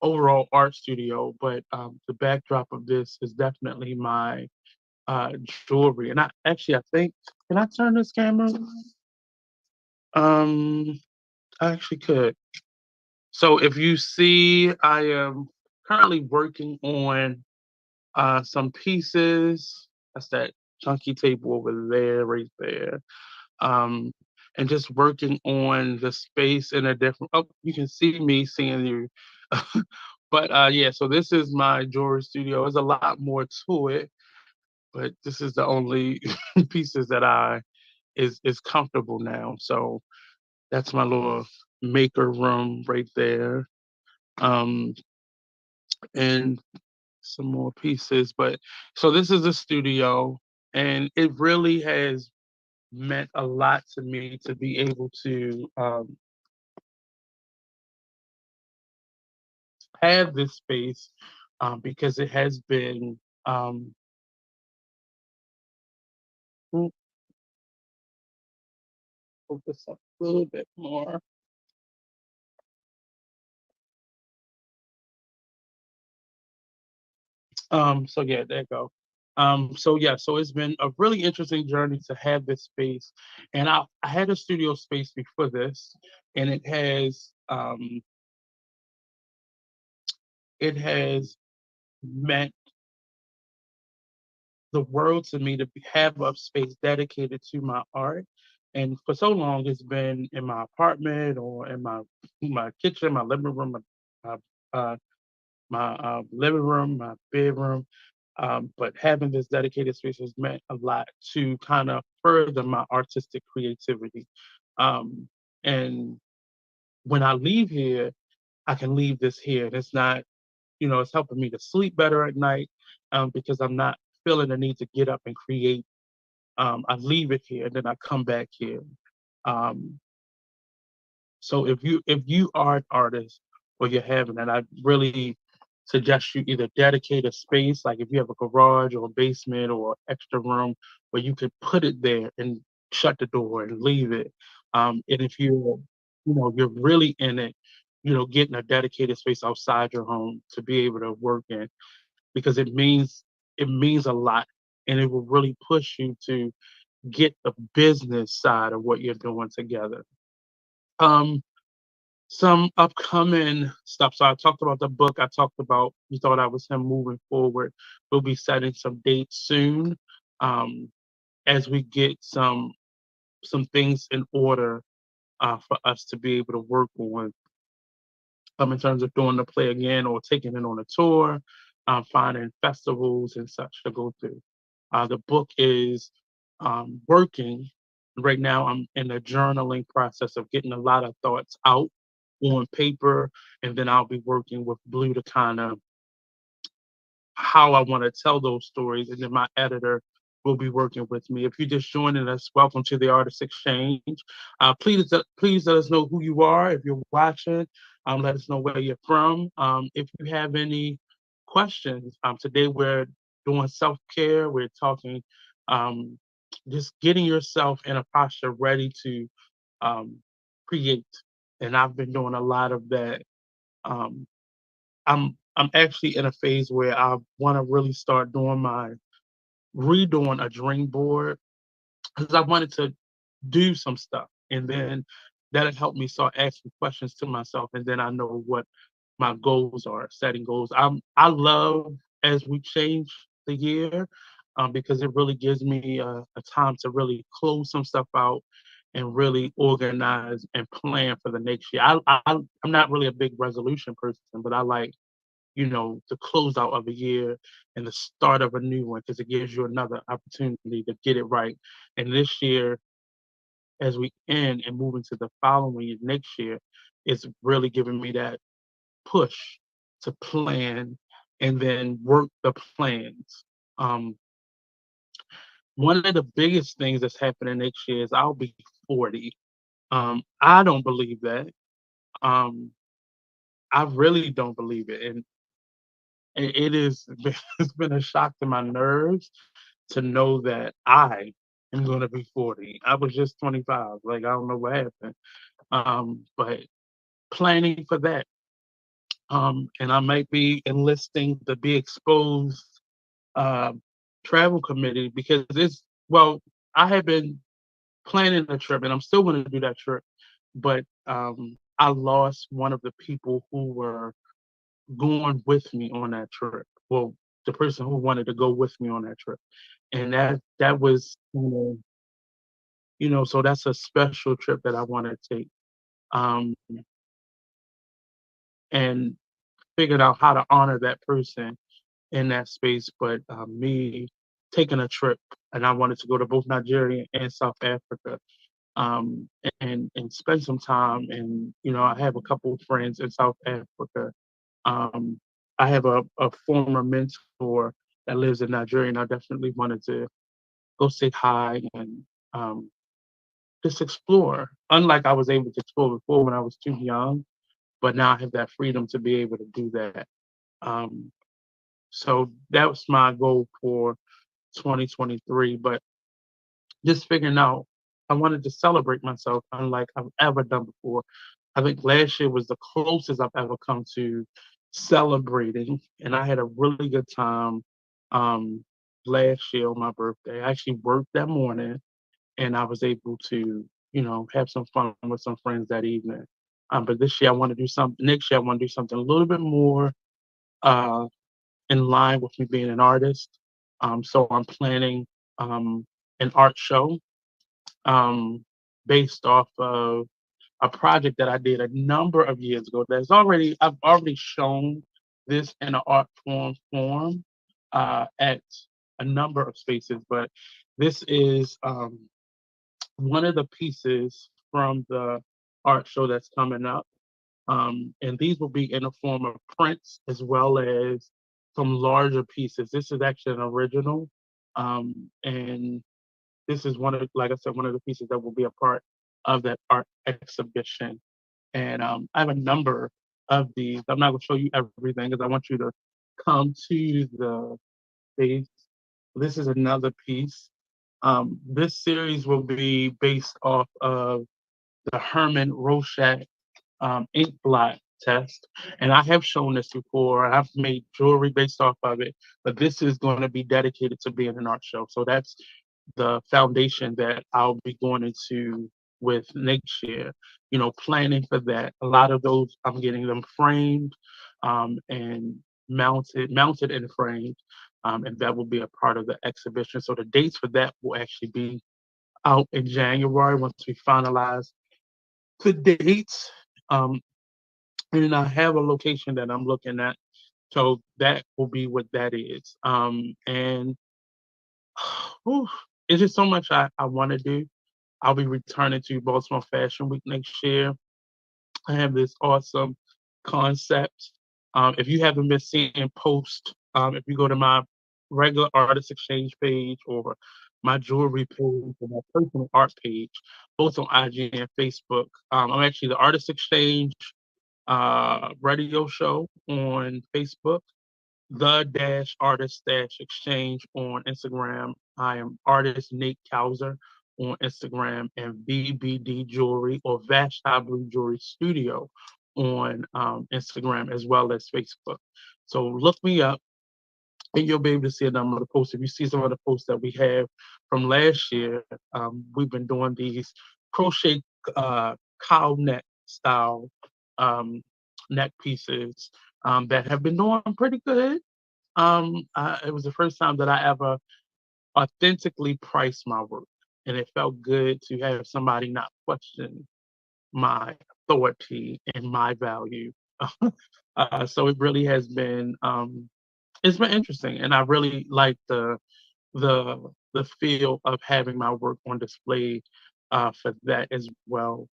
overall art studio, but the backdrop of this is definitely my jewelry. And I think, can I turn this camera? Um, I actually could. So if you see, I am currently working on some pieces. That's that chunky table over there, right there. Um, and just working on the space in a different. Oh, you can see me seeing you But yeah, so this is my jewelry studio. There's a lot more to it, but this is the only pieces that I is comfortable now. So that's my little maker room right there. Um, and some more pieces. But so this is a studio, and it really has meant a lot to me to be able to have this space because it has been ooh, focus up a little bit more. So yeah, there you go. So yeah, so it's been a really interesting journey to have this space. And I had a studio space before this, and it has meant the world to me to have a space dedicated to my art. And for so long, it's been in my apartment or in my kitchen, my living room, my uh, living room, my bedroom. But having this dedicated space has meant a lot to kind of further my artistic creativity. Um, and when I leave here, I can leave this here. And it's not, it's helping me to sleep better at night because I'm not feeling the need to get up and create. I leave it here and then I come back here. Um, so if you are an artist or you're having it, I really suggest you either dedicate a space, like if you have a garage or a basement or extra room where you could put it there and shut the door and leave it. And if you're really in it, getting a dedicated space outside your home to be able to work in because it means a lot and it will really push you to get the business side of what you're doing together. Um, some upcoming stuff. So I talked about the book. I talked about you thought I was him moving forward. We'll be setting some dates soon um, as we get some things in order for us to be able to work on in terms of doing the play again or taking it on a tour, finding festivals and such to go through. The book is working. Right now, I'm in the journaling process of getting a lot of thoughts out on paper, and then I'll be working with Blue to kind of how I want to tell those stories, and then my editor will be working with me. If you're just joining us, welcome to the Artist Exchange. Please let us know who you are. If you're watching, let us know where you're from. If you have any questions, today we're doing self care. We're talking um, just getting yourself in a posture ready to um, create, and I've been doing a lot of that. Um, I'm actually in a phase where I want to really start doing my redoing a dream board because I wanted to do some stuff, and then that'll help me start asking questions to myself, and then I know what my goals are, setting goals. I love as we change the year because it really gives me a time to really close some stuff out and really organize and plan for the next year. I'm not really a big resolution person, but I like the closeout of a year and the start of a new one because it gives you another opportunity to get it right. And this year, as we end and move into the following year, next year, it's really giving me that push to plan and then work the plans. Um, One of the biggest things that's happening next year is I'll be 40. I don't believe that. Um, I really don't believe it. And it is it's been a shock to my nerves to know that I am going to be 40. I was just 25. Like I don't know what happened. But planning for that. And I might be enlisting the Be Exposed uh, travel committee because I have been planning a trip and I'm still going to do that trip. But I lost one of the people who were going with me on that trip. Well, the person who wanted to go with me on that trip, and that was so that's a special trip that I want to take. Um, and figured out how to honor that person in that space. But me taking a trip, and I wanted to go to both Nigeria and South Africa, um, and spend some time. And I have a couple of friends in South Africa. Um, I have a former mentor that lives in Nigeria, and I definitely wanted to go say hi and um, just explore. Unlike I was able to explore before when I was too young, but now I have that freedom to be able to do that. Um, so that was my goal for 2023. But just figuring out, I wanted to celebrate myself unlike I've ever done before. I think last year was the closest I've ever come to celebrating, and I had a really good time um, last year on my birthday. I actually worked that morning, and I was able to, have some fun with some friends that evening. But this year I want to do something. Next year I want to do something a little bit more uh, in line with me being an artist. So I'm planning an art show um, based off of a project that I did a number of years ago. I've already shown this in an art form at a number of spaces, but this is one of the pieces from the art show that's coming up. And these will be in the form of prints as well as some larger pieces. This is actually an original. And this is like I said, one of the pieces that will be a part of that art exhibition. And I have a number of these. I'm not going to show you everything because I want you to come to the space. This is another piece. This series will be based off of the Herman Rorschach ink blot test. And I have shown this before. I've made jewelry based off of it, but this is going to be dedicated to being an art show. So that's the foundation that I'll be going into with next year, planning for that. A lot of those, I'm getting them framed and mounted and framed. And that will be a part of the exhibition. So the dates for that will actually be out in January once we finalize the dates. Um, and I have a location that I'm looking at. So that will be what that is. And whew, it's just so much I want to do. I'll be returning to Baltimore Fashion Week next year. I have this awesome concept. If you haven't been seeing posts, if you go to my regular artist exchange page or my jewelry page or my personal art page, both on IG and Facebook, I'm actually the Artist Exchange radio show on Facebook, the dash artist dash exchange on Instagram. I am artist Nate Couser on Instagram, and BBD Jewelry or Vashti Blue Jewelry Studio on Instagram as well as Facebook. So look me up and you'll be able to see a number of the posts. If you see some of the posts that we have from last year, we've been doing these crochet cow neck style neck pieces that have been doing pretty good. It was the first time that I ever authentically priced my work, and it felt good to have somebody not question my authority and my value. So it really has been it's been interesting, and I really like the the feel of having my work on display for that as well.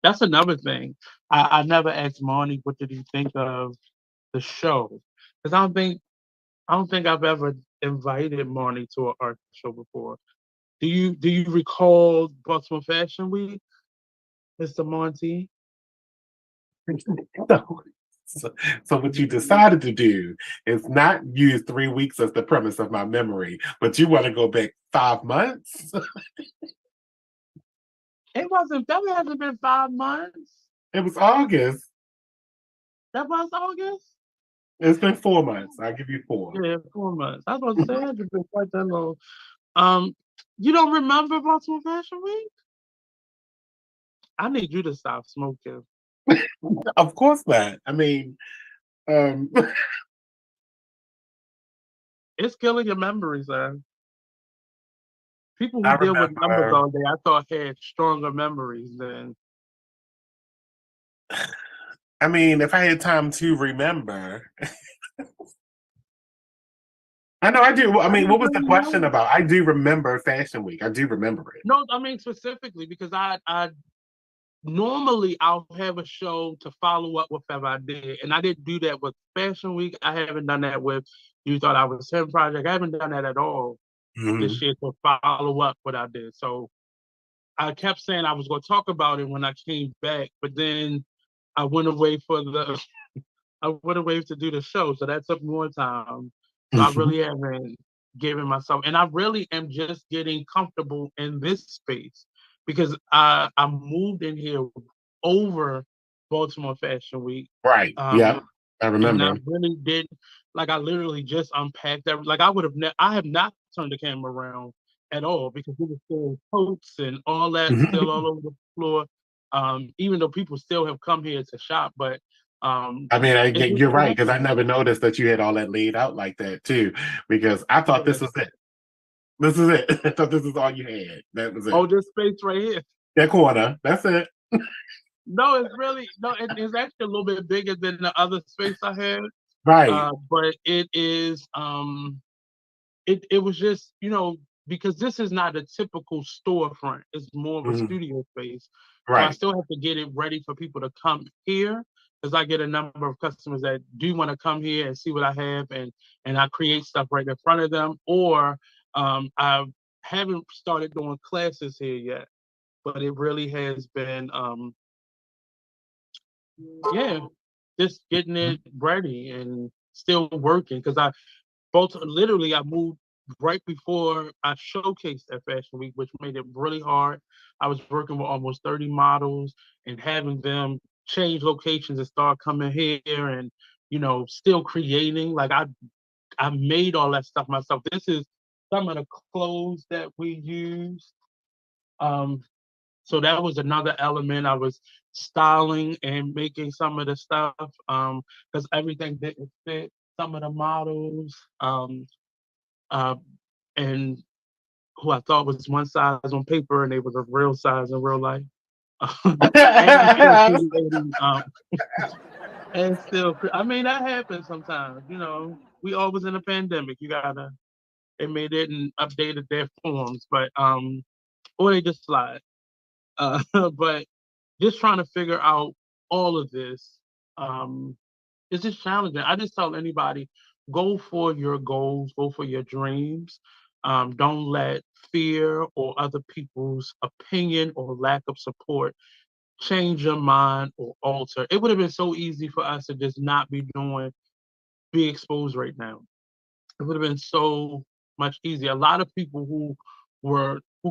That's another thing. I never asked Marnie what did he think of the show because I don't think I've ever invited Marnie to an art show before. Do you recall Baltimore Fashion Week, Mr. Monty? So, so what you decided to do is not use 3 weeks as the premise of my memory, but you want to go back 5 months? That hasn't been 5 months. It was August. That was August? It's been 4 months. I'll give you 4. Yeah, 4 months. I was going to say it hasn't been quite that long. Um, you don't remember Baltimore Fashion Week? I need you to stop smoking. Of course not. I mean, um, It's killing your memories, man. People I who deal with numbers remember. all day, I thought had stronger memories than I mean, if I had time to remember. I know I do. I mean, what was the question about? I do remember Fashion Week. I do remember it. No, I mean specifically because I normally I'll have a show to follow up with whatever I did, and I didn't do that with Fashion Week. I haven't done that with You Thought I Was Him Project. I haven't done that at all this year to follow up what I did. So I kept saying I was going to talk about it when I came back, but then I went away for the I went away to do the show, so that took more time. So I really haven't given myself, and I really am just getting comfortable in this space because I moved in here over Baltimore Fashion Week. Right. Yeah, I And I remember. really did, like I literally just unpacked that. Like I have not turned the camera around at all because there was still coats and all that still all over the floor. Even though people still have come here to shop, but I mean, you're right, because I it never noticed that you had all that laid out like that too, because I thought this was it. This is it. I thought this was all you had. That was it. oh, this space right here. That corner. That's it. No, it's really no. It's actually a little bit bigger than the other space I had. Right. But it is it was just, because this is not a typical storefront. It's more of a studio space. So I Right. still have to get it ready for people to come here because I get a number of customers that do want to come here and see what I have, and I create stuff right in front of them. Or I haven't started doing classes here yet, but it really has been yeah, just getting it ready and still working because I moved right before I showcased at Fashion Week, which made it really hard. I was working with almost 30 models and having them change locations and start coming here and, still creating. Like I made all that stuff myself. This is some of the clothes that we use. Um, so that was another element. I was styling and making some of the stuff because everything didn't fit some of the models. Uh, and who I thought was one size on paper, and they was a real size in real life. and still creating, I mean, that happens sometimes. We always in a pandemic. They made it and updated their forms, but or they just slide. But just trying to figure out all of this. Um, it's just challenging. I just tell anybody, go for your goals, go for your dreams. Don't let fear or other people's opinion or lack of support change your mind or alter. It would have been so easy for us to just not be doing Be Exposed right now. It would have been so much easier. A lot of people who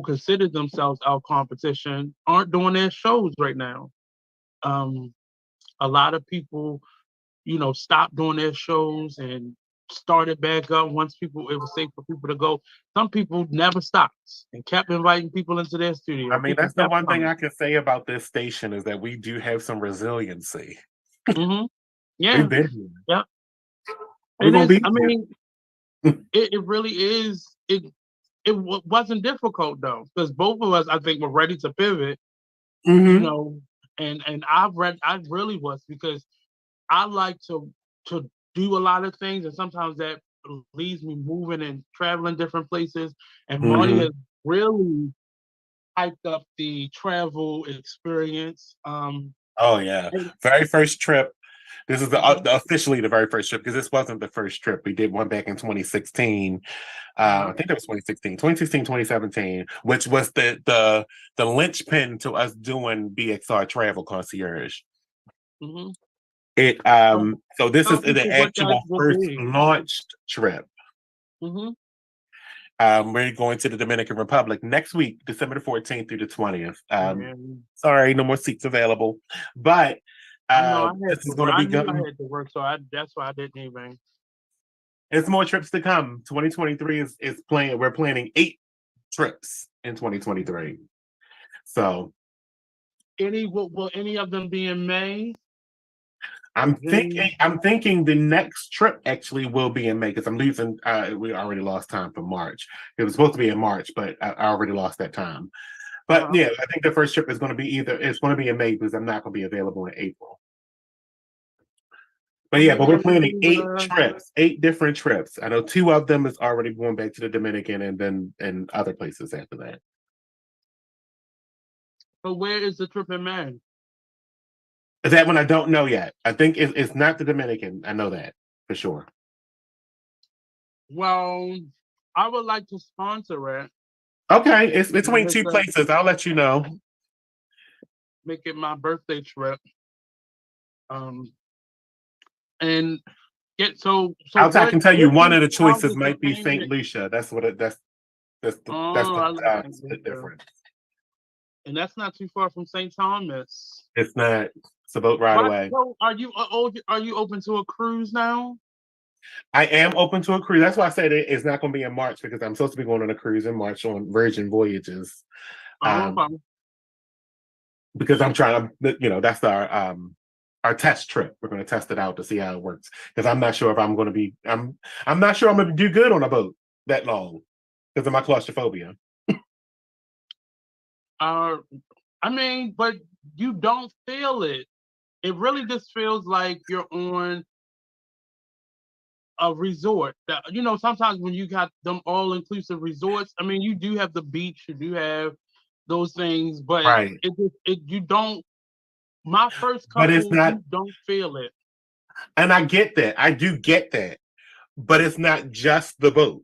considered themselves our competition aren't doing their shows right now. Um, a lot of people stopped doing their shows and started back up once it was safe for people to go. Some people never stopped and kept inviting people into their studio. I mean, People that's the kept one thing coming. I can say about this station is that we do have some resiliency. Mm-hmm. Yeah. We've been here. Yeah. We're gonna be I here. mean, it really is. Wasn't difficult though, because both of us, I think, were ready to pivot. And I really was because I like to do a lot of things, and sometimes that leaves me moving and traveling different places. And Marty has really hyped up the travel experience. Oh yeah, very first trip. This is officially the very first trip because this wasn't the first trip. We did one back in 2016. I think that was 2016, 2017, which was the linchpin to us doing BXR Travel Concierge. Mm-hmm. So this is the what that actual will first be. launched trip. Mm-hmm. We're going to the Dominican Republic next week, December the 14th through the 20th. And Sorry, no more seats available. But I know this is going to be good. I had to work, so that's why I didn't even. There's more trips to come. 2023 is playing. We're planning 8 trips in 2023. So, Will any of them be in May? I'm thinking the next trip actually will be in May because I'm losing. We already lost time for March. It was supposed to be in March, but I already lost that time. But yeah, I think the first trip is going to be it's going to be in May because I'm not going to be available in April. But yeah, but we're planning 8 trips, 8 different trips. I know 2 of them is already going back to the Dominican and then and other places after that. So where is the trip in May? That one I don't know yet. I think it's not the Dominican. I know that for sure. Well, I would like to sponsor it. Okay, it's between 2 places. I'll let you know. Make it my birthday trip. And get so. I can tell you one of the choices might be St. Lucia. That's what that's the difference. And that's not too far from St. Thomas. It's not. It's a boat ride away. So are you open to a cruise now? I am open to a cruise. That's why I said it's not going to be in March because I'm supposed to be going on a cruise in March on Virgin Voyages. Because I'm trying to, that's our test trip. We're going to test it out to see how it works. Because I'm not sure if I'm going to be. I'm not sure I'm going to do good on a boat that long because of my claustrophobia. I mean, but you don't feel it. It really just feels like you're on a resort. That, sometimes when you got them all-inclusive resorts, I mean, you do have the beach, you do have those things, but right. You don't. My first couple, but it's not, you don't feel it. And I get that. I do get that. But it's not just the boat.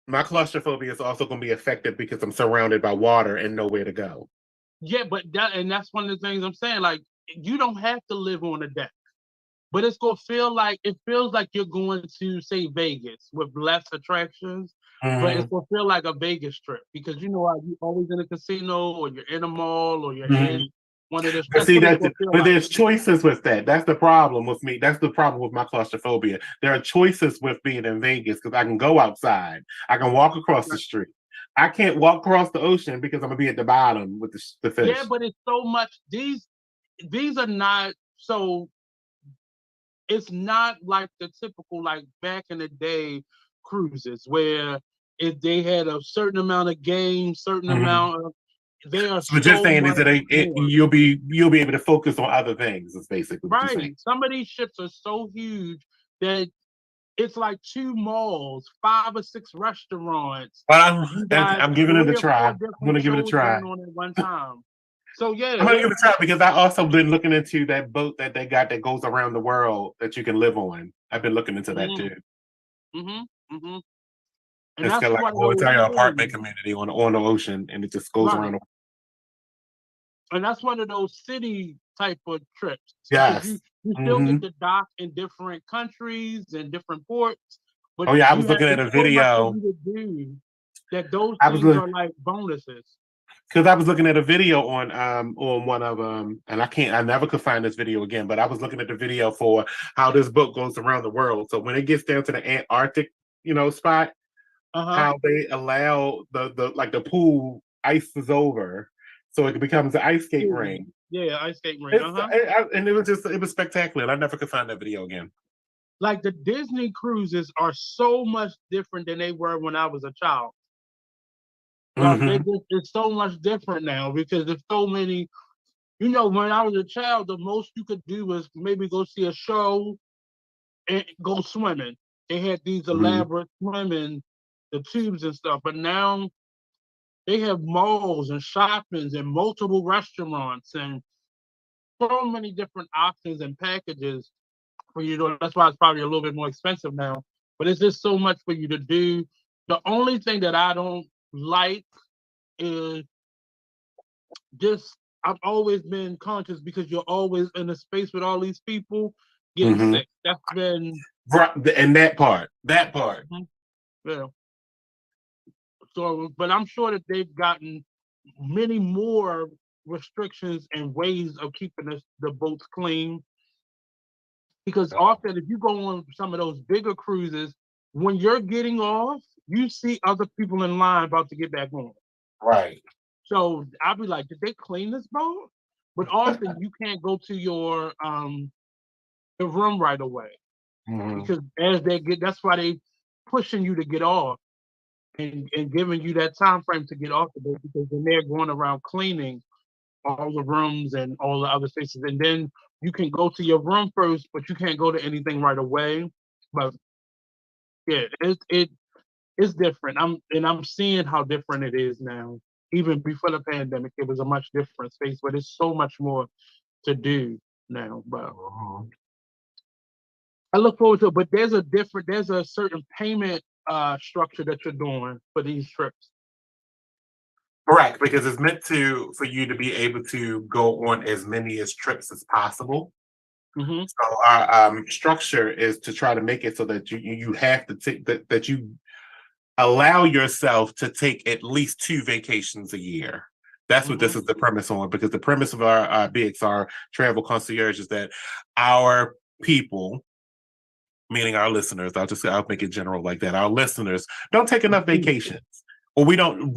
My claustrophobia is also going to be affected because I'm surrounded by water and nowhere to go. Yeah, but that's one of the things I'm saying. Like, you don't have to live on a deck, but it's going to feels like you're going to, say, Vegas with less attractions, but it's going to feel like a Vegas trip because you're always in a casino or you're in a mall or you're in one of the. But there's choices with that. That's the problem with me. That's the problem with my claustrophobia. There are choices with being in Vegas because I can go outside. I can walk across the street. I can't walk across the ocean because I'm gonna be at the bottom with the fish. Yeah, but it's so much. These are not so. It's not like the typical, like back in the day cruises where if they had a certain amount of games, certain amount of. They are so just saying is that you'll be able to focus on other things. Is basically what you're saying. Some of these ships are so huge that it's like 2 malls, 5 or 6 restaurants. I'm giving it a try. I'm going to give it a try on at one time. So yeah, I'm going to give it a try because I also been looking into that boat that they got that goes around the world that you can live on. I've been looking into that too. And it's got like a whole entire apartment community on the ocean, and it just goes around. And that's one of those city type of trips. Yes. You still get to dock in different countries and different ports. But I was looking at a video. That those things are like bonuses. Because I was looking at a video on one of and I never could find this video again, but I was looking at the video for how this boat goes around the world. So when it gets down to the Antarctic, spot, how they allow the pool ices over, so it becomes an ice skate ring. Yeah, ice skate ring. And it was spectacular. I never could find that video again. Like the Disney cruises are so much different than they were when I was a child. It's so much different now because there's so many. When I was a child, the most you could do was maybe go see a show and go swimming. They had these elaborate swimming, the tubes and stuff, but now they have malls and shoppings and multiple restaurants and so many different options and packages for you to. That's why it's probably a little bit more expensive now. But it's just so much for you to do. The only thing that I don't like is just I've always been conscious because you're always in a space with all these people getting sick. That's been and that part. Yeah. So, but I'm sure that they've gotten many more restrictions and ways of keeping the boats clean. Because often, if you go on some of those bigger cruises, when you're getting off, you see other people in line about to get back on. Right. So I'll be like, did they clean this boat? But often you can't go to your the room right away because that's why they pushing you to get off and giving you that time frame to get off the boat because then they're going around cleaning all the rooms and all the other spaces. And then you can go to your room first, but you can't go to anything right away. But yeah, it's different. I'm seeing how different it is now. Even before the pandemic, it was a much different space, but it's so much more to do now. But I look forward to it. But there's a certain payment structure that you're doing for these trips. Correct, because it's meant for you to be able to go on as many as trips as possible. Mm-hmm. So our structure is to try to make it so that you have to take that you allow yourself to take at least 2 vacations a year. That's what this is the premise on, because the premise of our BXR travel concierge is that our people, meaning our listeners, I'll make it general like that. Our listeners don't take enough vacations. Or we don't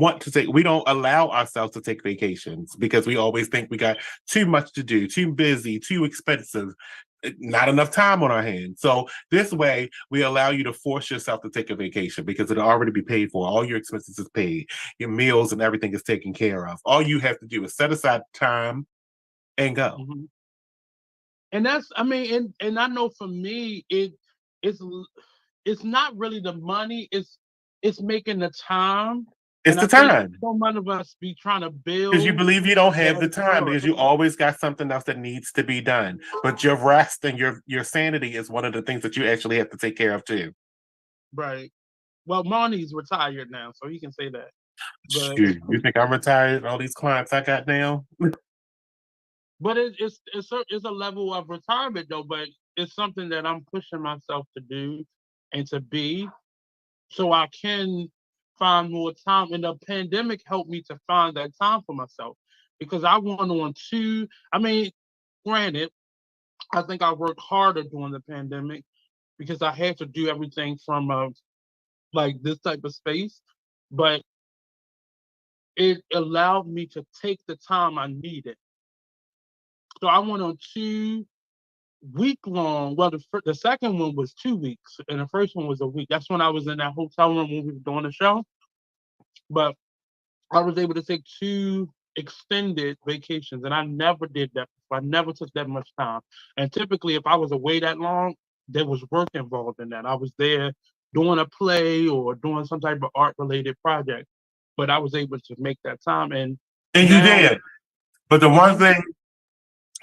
allow ourselves to take vacations because we always think we got too much to do, too busy, too expensive, not enough time on our hands. So this way, we allow you to force yourself to take a vacation because it'll already be paid for. All your expenses is paid. Your meals and everything is taken care of. All you have to do is set aside time and go. Mm-hmm. And that's, I mean, and I know for me, it's not really the money, it's making the time. It's And the I think time. so many of us be trying to build. Because you believe you don't have the that time because you work. always got something else that needs to be done. But your rest and your sanity is one of the things that you actually have to take care of too. Right. Well, Marnie's retired now, so he can say that. But Shoot, you think I'm retired? All these clients I got now. but it's a level of retirement though. But it's something that I'm pushing myself to do and to be, so I can find more time. And the pandemic helped me to find that time for myself because I went on two. I mean, granted, I think I worked harder during the pandemic because I had to do everything from like this type of space, but it allowed me to take the time I needed. So I went on 2 week long. Well, the second one was 2 weeks, and the first one was a week. That's when I was in that hotel room when we were doing the show. But I was able to take 2 extended vacations, and I never did that before. I never took that much time. And typically, if I was away that long, there was work involved in that. I was there doing a play or doing some type of art-related project, but I was able to make that time. And And you now, did. But the one thing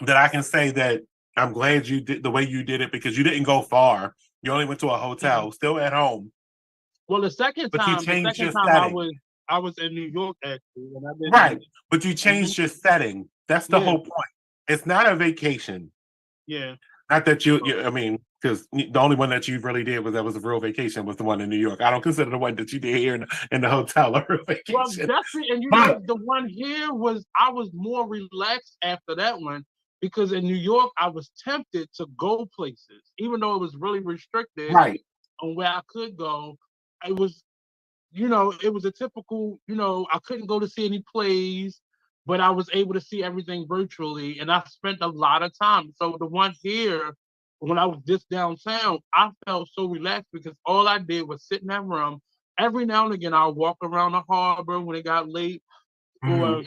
that I can say that I'm glad you did the way you did it because you didn't go far. You only went to a hotel, still at home. well, the second But you time, changed your I setting. was in New York actually, and I did Right. But you changed your setting. That's the Yeah. whole point. It's not a vacation. Yeah. Not that I mean, because the only one that you really did that was a real vacation was the one in New York. I don't consider the one that you did here in the hotel a real vacation. Well, that's it. And you know, the one here I was more relaxed after that one because in New York, I was tempted to go places, even though it was really restricted Right. on where I could go. It was, it was a typical, I couldn't go to see any plays, but I was able to see everything virtually. And I spent a lot of time. So the one here, when I was just downtown, I felt so relaxed because all I did was sit in that room. Every now and again, I'll walk around the harbor when it got late, or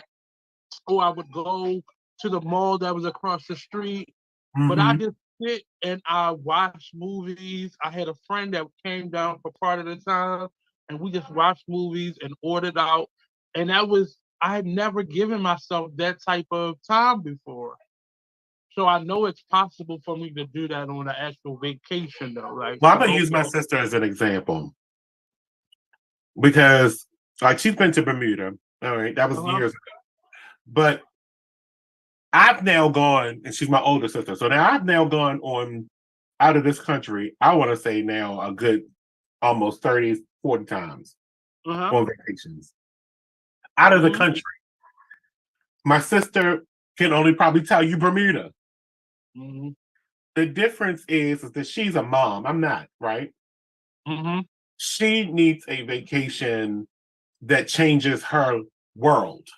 I would go to the mall that was across the street. But I just sit and I watch movies. I had a friend that came down for part of the time, and we just watched movies and ordered out. And I had never given myself that type of time before. So I know it's possible for me to do that on an actual vacation, though. Like, Well, I'm gonna use my sister as an example because, like, she's been to Bermuda. All right, that was years ago. But I've now gone, and she's my older sister. So now I've now gone on out of this country. I want to say now a good almost 30, 40 times on vacations out of the country. My sister can only probably tell you Bermuda. The difference is that she's a mom. I'm not, right? She needs a vacation that changes her world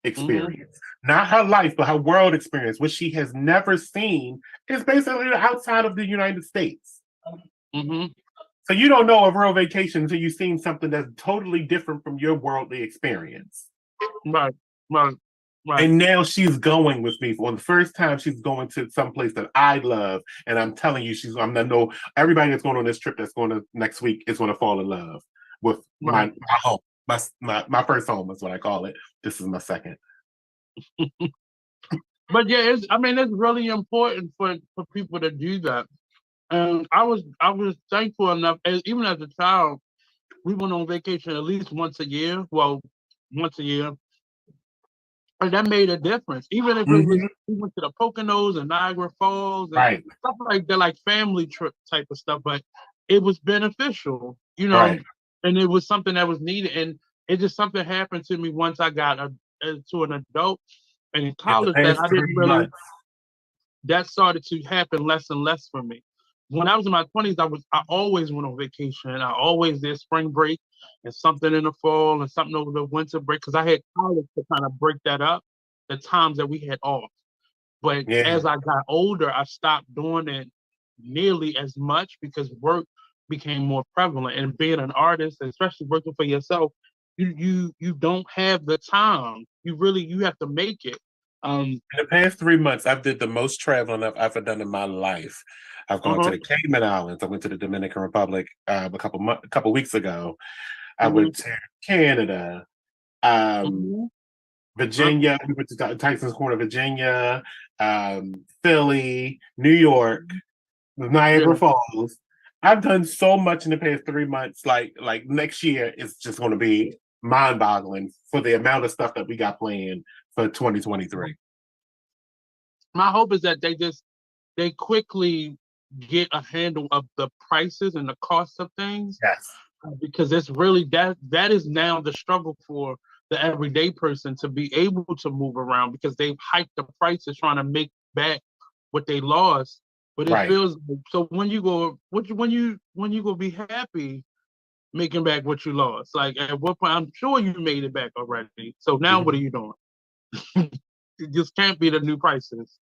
experience. Not her life, but her world experience, which she has never seen, is basically outside of the United States. So you don't know a real vacation until you've seen something that's totally different from your worldly experience. Right, right. Right. And now she's going with me. For the first time, she's going to some place that I love. And I'm telling you, I'm gonna know everybody that's going on this trip that's going to next week is going to fall in love with Right. my home. My first home is what I call it. This is my second. But yeah, it's really important for people to do that. And I was thankful enough, even as a child, we went on vacation at least once a year. Well, once a year. And that made a difference. Even if it was, we went to the Poconos and Niagara Falls and Right. stuff like that, like family trip type of stuff. But it was beneficial, Right. and it was something that was needed. And it just something happened to me once I got to an adult and in In the college that past I didn't 3 really, months. that started to happen less and less for me. When I was in my 20s, I always went on vacation. I always did spring break and something in the fall and something over the winter break because I had college to kind of break that up, the times that we had off. But Yeah. as I got older, I stopped doing it nearly as much because work became more prevalent. And being an artist, especially working for yourself, you don't have the time. You have to make it. In the past 3 months, I've did the most traveling I've ever done in my life. I've gone to the Cayman Islands. I went to the Dominican Republic a couple weeks ago. I went to Canada, Virginia. We went to Tyson's Corner, Virginia, Philly, New York, Niagara Falls. I've done so much in the past 3 months. Like next year is just going to be mind-boggling for the amount of stuff that we got planned for 2023. My hope is that they quickly get a handle of the prices and the cost of things. Yes. Because it's really that is now the struggle for the everyday person to be able to move around because they've hiked the prices trying to make back what they lost. But it feels like, so when you go be happy making back what you lost. Like at what point I'm sure you made it back already. So now what are you doing? It just can't be the new prices.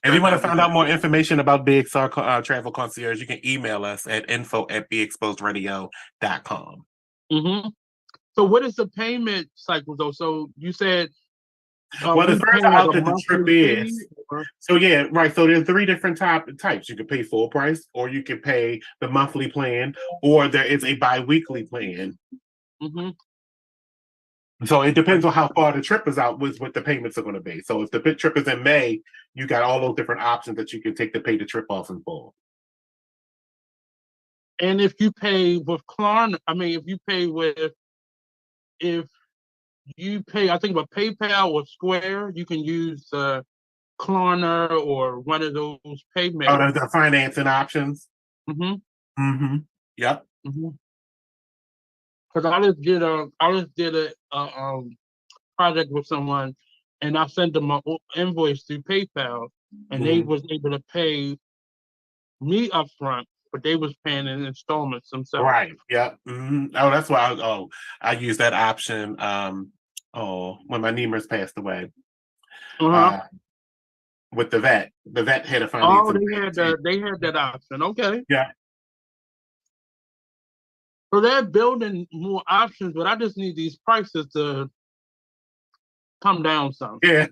If you want to find out more information about BXR Travel Concierge, you can email us at info@beexposedradio.com. So what is the payment cycle though? So you said well, the first out that the trip is. So yeah, right. So there's 3 different types. You can pay full price, or you can pay the monthly plan, or there is a bi-weekly plan. So it depends on how far the trip is out with what the payments are going to be. So if the trip is in May, you got all those different options that you can take to pay the trip off in full. And if you pay with Klarna, if you pay, I think with PayPal or Square, you can use Klarna or one of those payment. Oh, the financing options. Yep. Because I just did a project with someone, and I sent them an invoice through PayPal, and they was able to pay me upfront, but they was paying in installments themselves. Right. Yep. Oh, that's why I used that option. When my Nemers passed away. With the vet had a financing. Oh, they had that option. Okay. Yeah. So they're building more options, but I just need these prices to come down some. Yeah.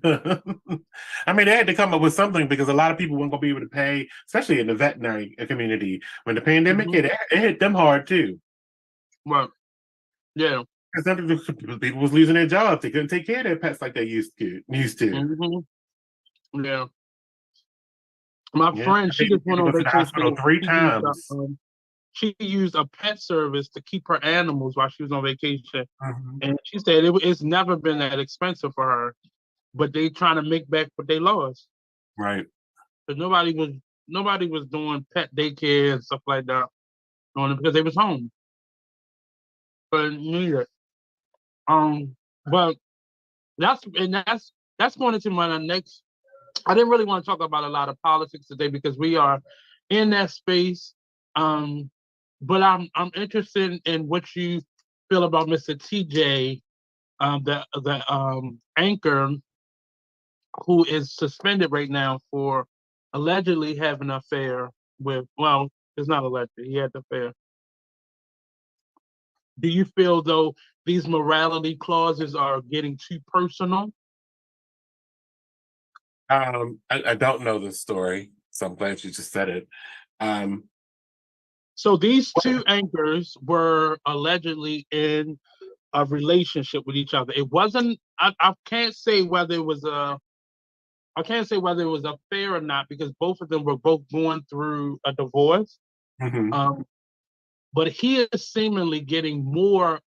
I mean, they had to come up with something because a lot of people weren't going to be able to pay, especially in the veterinary community. When the pandemic hit, it hit them hard too. Right. Yeah. Because people was losing their jobs. They couldn't take care of their pets like they used to. Yeah. My friend, she just went on vacation to the hospital 3 times. She used a pet service to keep her animals while she was on vacation. And she said it's never been that expensive for her, but they trying to make back what they lost. Right. But nobody was doing pet daycare and stuff like that on it because they was home. But neither. But that's going into my next. I didn't really want to talk about a lot of politics today because we are in that space. But I'm interested in what you feel about Mr. TJ, the anchor who is suspended right now for allegedly having an affair with. Well, it's not alleged. He had the affair. Do you feel though these morality clauses are getting too personal? I don't know this story, so I'm glad you just said it. So these two anchors were allegedly in a relationship with each other. It wasn't. I can't say whether it was a. I can't say whether it was affair or not because both of them were both going through a divorce. Mhm. But he is seemingly getting more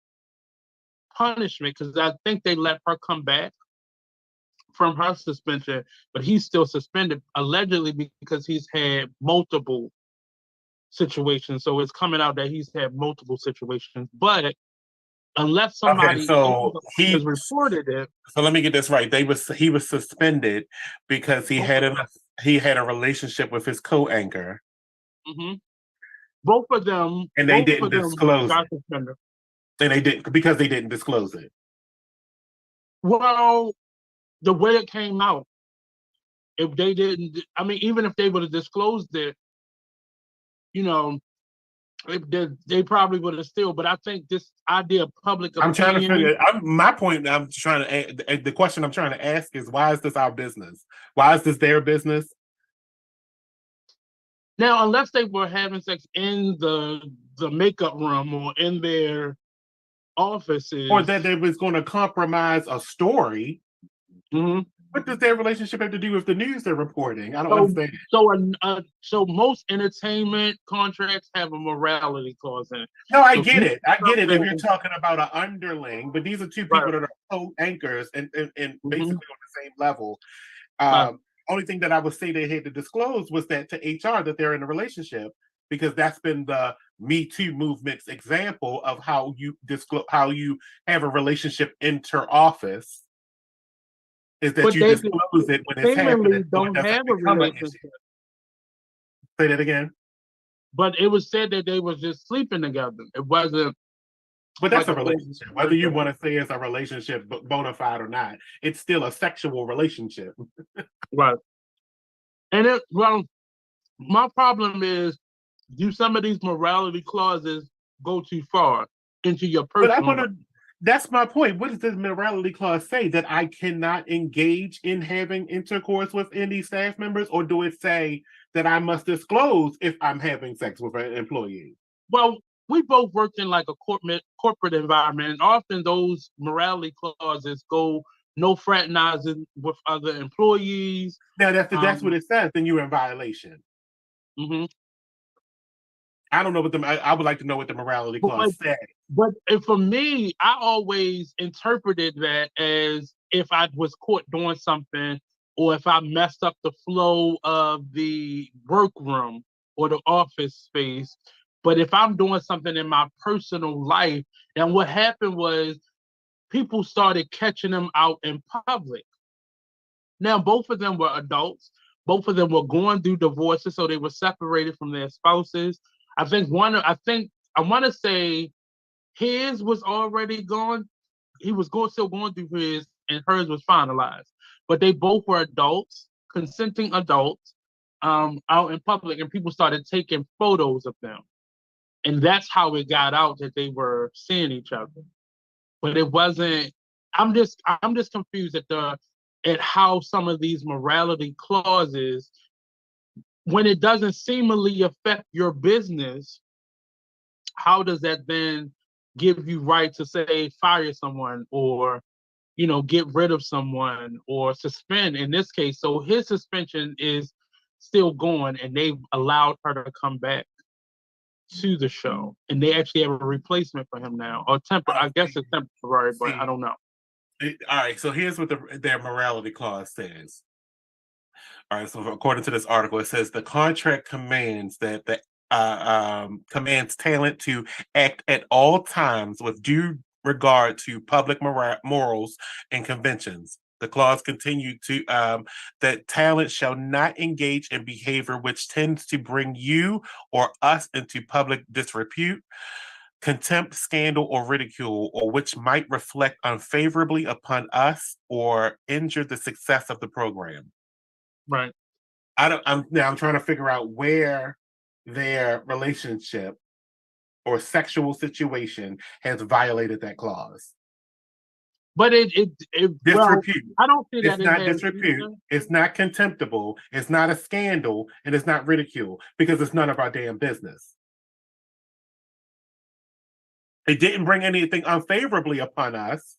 punishment because I think they let her come back from her suspension, but he's still suspended allegedly because he's had multiple situations. So it's coming out that he's had multiple situations. But unless Okay, somebody so has reported it, so let me get this right. He was suspended because he had a relationship with his co-anchor, mm-hmm. both of them, and they didn't disclose got it. suspended. And they didn't because they didn't disclose it. Well, the way it came out, if they didn't, I mean, even if they would have disclosed it, you know, they probably would have still. But I think this idea of public I'm trying to opinion. figure. My point. I'm trying to. The question I'm trying to ask is, why is this our business? Why is this their business? Now, unless they were having sex in the makeup room or in their offices, or that they was going to compromise a story. Mm-hmm. What does their relationship have to do with the news they're reporting? I don't understand. So most entertainment contracts have a morality clause in it. No, I get it. I get it if you're talking about an underling, but these are two people that are co-anchors and basically on the same level. Only thing that I would say they had to disclose was that to HR that they're in a relationship, because that's been the Me Too movement's example of how you disclose, how you have a relationship inter-office. Is that you disclose it when it's happening, so it doesn't become an issue. Say that again. But it was said that they was just sleeping together. It wasn't. But that's a relationship. Whether you want to say it's a relationship bona fide or not, it's still a sexual relationship. Right. And my problem is, do some of these morality clauses go too far into your personal life? That's my point. What does this morality clause say? That I cannot engage in having intercourse with any staff members? Or do it say that I must disclose if I'm having sex with an employee? Well, we both worked in like a corporate environment, and often those morality clauses go no fraternizing with other employees. Now, that's what it says, then you're in violation. Mm-hmm. I don't know what I would like to know what the morality clause said. But for me, I always interpreted that as if I was caught doing something or if I messed up the flow of the workroom or the office space. But if I'm doing something in my personal life, and what happened was people started catching them out in public. Now, both of them were adults. Both of them were going through divorces, so they were separated from their spouses. I want to say his was already gone. He was still going through his, and hers was finalized. But they both were adults, consenting adults, out in public, and people started taking photos of them, and that's how it got out that they were seeing each other. But it wasn't. I'm just confused at how some of these morality clauses, when it doesn't seemingly affect your business, how does that then give you right to say fire someone or get rid of someone or suspend in this case? So his suspension is still going and they've allowed her to come back to the show, and they actually have a replacement for him now, or I guess it's temporary, but I don't know. All right, so here's what their morality clause says. All right, so according to this article, it says the contract commands that commands talent to act at all times with due regard to public morals and conventions. The clause continued to that talent shall not engage in behavior which tends to bring you or us into public disrepute, contempt, scandal, or ridicule, or which might reflect unfavorably upon us or injure the success of the program. Right. I'm trying to figure out where their relationship or sexual situation has violated that clause. But well, disrepute. I don't see that It's not disrepute. It's not contemptible. It's not a scandal, and it's not ridicule because it's none of our damn business. It didn't bring anything unfavorably upon us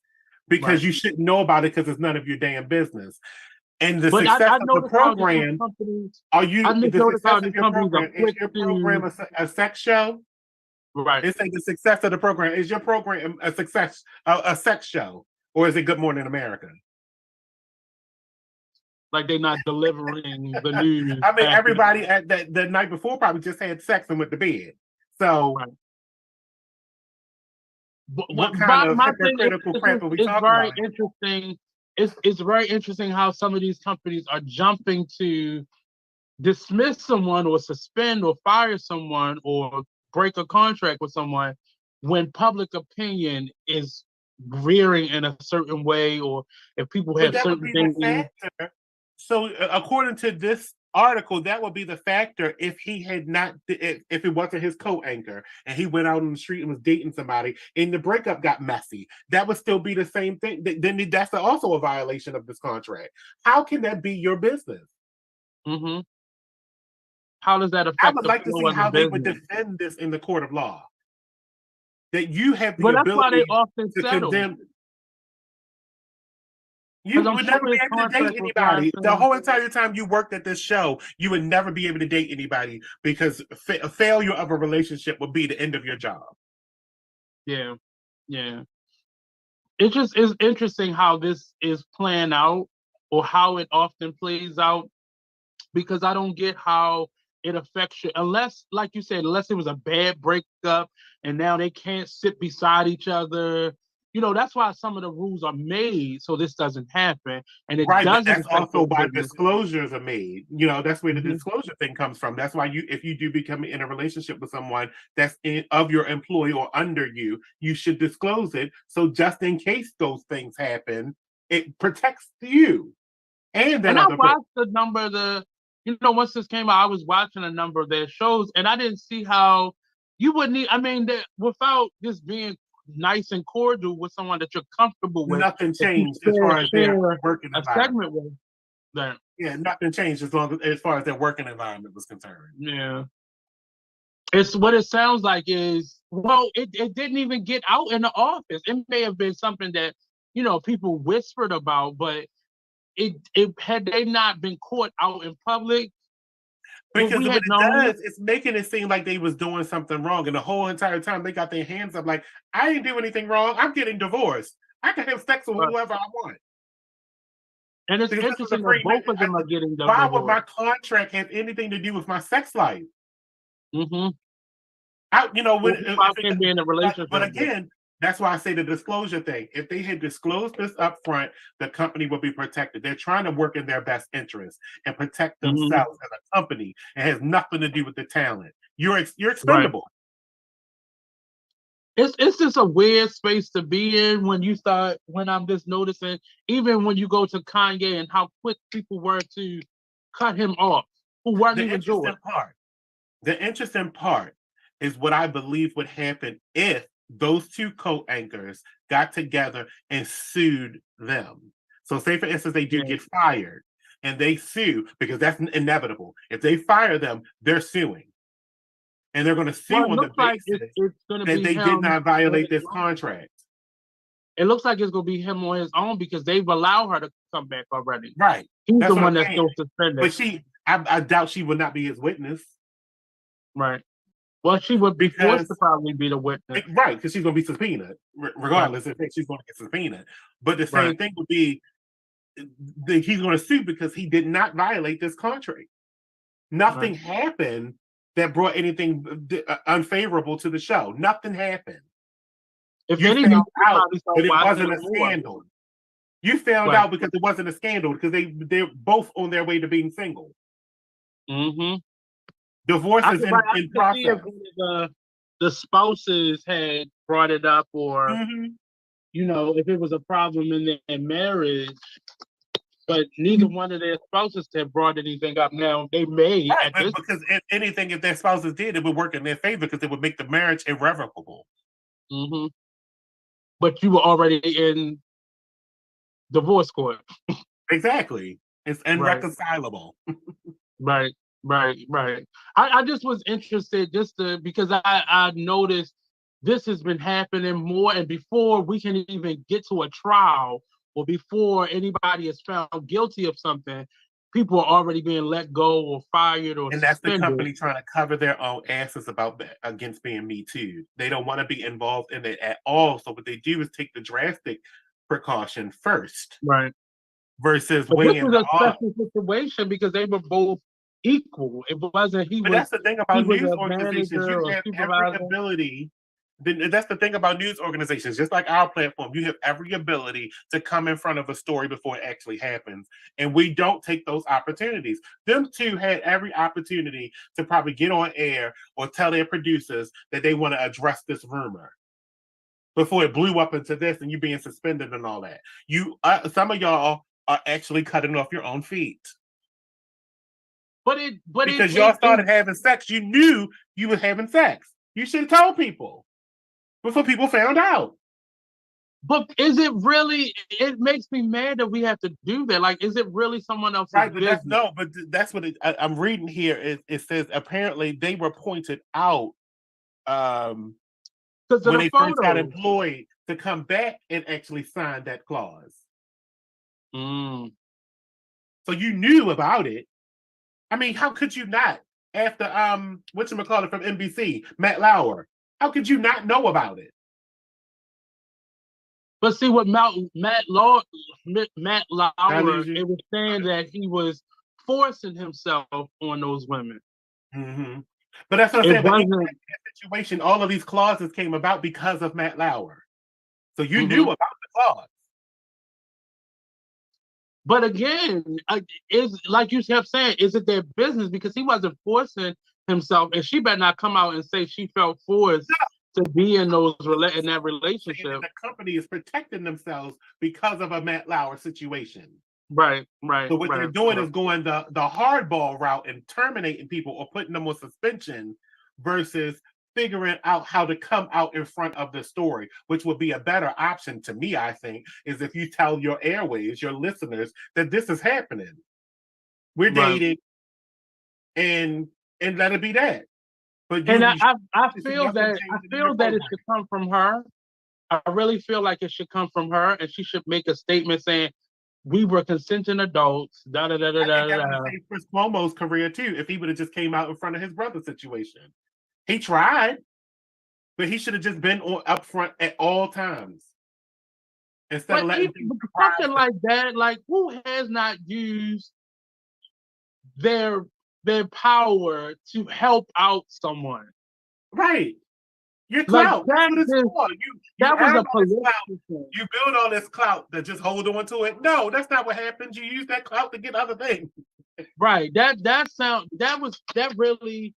because you shouldn't know about it because it's none of your damn business. And the success of the program, is your program a sex show? Right. It's like the success of the program. Is your program a sex show? Or is it Good Morning America? Like they're not delivering the news. I mean, everybody at the night before probably just had sex and went to bed. So what kind of hypocritical crap are we talking about? Interesting. It's very interesting how some of these companies are jumping to dismiss someone or suspend or fire someone or break a contract with someone when public opinion is rearing in a certain way, or if people have certain things. So according to this article, that would be the factor if he had not, if it wasn't his co-anchor and he went out on the street and was dating somebody and the breakup got messy, that would still be the same thing. Then that's also a violation of this contract. How can that be your business? Mm-hmm. How does that affect? I would like to see how they would defend this in the court of law. That you have the ability to condemn. You would never be able to date anybody. The whole entire time you worked at this show, you would never be able to date anybody because a failure of a relationship would be the end of your job. Yeah, yeah. It just is interesting how this is playing out, or how it often plays out, because I don't get how it affects you unless, like you said, unless it was a bad breakup and now they can't sit beside each other. You know, that's why some of the rules are made so this doesn't happen. And it doesn't. That's also why disclosures are made. You know, that's where the disclosure thing comes from. That's why if you do become in a relationship with someone that's of your employee or under you, you should disclose it. So just in case those things happen, it protects you. And I watched a number of once this came out, I was watching a number of their shows, and I didn't see how you would need. I mean, without just being nice and cordial with someone that you're comfortable with, nothing changed as far as their working environment. Yeah, nothing changed as far as their working environment was concerned. Yeah, it's what it sounds like is, well, it didn't even get out in the office. It may have been something that people whispered about, but it had they not been caught out in public. Because what it does, it's making it seem like they was doing something wrong. And the whole entire time they got their hands up like, I didn't do anything wrong. I'm getting divorced. I can have sex with whoever I want. And it's interesting that both of them are getting divorced. Why would my contract have anything to do with my sex life? Mm-hmm. Can be in a relationship. But again, that's why I say the disclosure thing. If they had disclosed this up front, the company would be protected. They're trying to work in their best interest and protect themselves as a company. It has nothing to do with the talent. You're expendable. Right. It's just a weird space to be in when I'm just noticing, even when you go to Kanye and how quick people were to cut him off, who weren't even doing it. The interesting part is what I believe would happen if those two co-anchors got together and sued them. So say, for instance, they do get fired and they sue, because that's inevitable. If they fire them, they're suing. And they're going to sue on the basis that they did not violate this contract. It looks like it's going to be him on his own because they've allowed her to come back already. Right. He's the one that's still suspended. But I doubt she would not be his witness. Right. Well, she would be forced to probably be the witness. Right, because she's going to be subpoenaed, regardless if she's going to get subpoenaed. But the same thing would be he's going to sue because he did not violate this contract. Nothing happened that brought anything unfavorable to the show. Nothing happened. If you found out, but it wasn't a scandal. You found out because it wasn't a scandal, because they're both on their way to being single. Mm-hmm. Divorce is in process. The spouses had brought it up, or if it was a problem in their marriage, but neither one of their spouses had brought anything up. Now they may, because if their spouses did, it would work in their favor because it would make the marriage irrevocable. Mm-hmm. But you were already in divorce court. Exactly. It's irreconcilable. Right. I just was interested because I noticed this has been happening more, and before we can even get to a trial or before anybody is found guilty of something, people are already being let go or fired or And that's the suspended. company trying to cover their own asses against being Me Too. They don't want to be involved in it at all. So what they do is take the drastic precaution first. Right. Versus but this winging was the a special situation because they were both equal. It wasn't But that's the thing about news a organizations. manager You or have every supervisor. ability. That's the thing about news organizations. Just like our platform, you have every ability to come in front of a story before it actually happens. And we don't take those opportunities. Them two had every opportunity to probably get on air or tell their producers that they want to address this rumor before it blew up into this and you being suspended and all that. Some of y'all are actually cutting off your own feet. Because y'all started having sex, you knew you were having sex. You should have told people before people found out. But is it really? It makes me mad that we have to do that. Like, is it really someone else's business? But that's what I'm reading here. It says apparently they were pointed out when they first got employed to come back and actually sign that clause. So you knew about it. I mean, how could you not? After whatchamacallit from NBC, Matt Lauer, how could you not know about it? But see what Matt Lauer, it was saying that he was forcing himself on those women. Mm-hmm. But that's what I'm saying. But in that situation, all of these clauses came about because of Matt Lauer. So you knew about the clause. But again, is like you kept saying, is it their business? Because he wasn't forcing himself, and she better not come out and say she felt forced to be in that relationship. The company is protecting themselves because of a Matt Lauer situation. Right. So what they're doing is going the hardball route and terminating people or putting them on suspension versus figuring out how to come out in front of the story, which would be a better option to me, I think, is if you tell your airwaves, your listeners, that this is happening. We're dating and let it be that. But I feel that it should come from her. I really feel like it should come from her, and she should make a statement saying, "We were consenting adults." Da da da da da. That would save Chris Cuomo's career too if he would have just came out in front of his brother's situation. He tried, but he should have just been up front at all times. Instead of letting something like that, like who has not used their power to help out someone? Right. Your clout. That's what it's for. You build all this clout that just hold on to it. No, that's not what happens. You use that clout to get other things. Right. That really,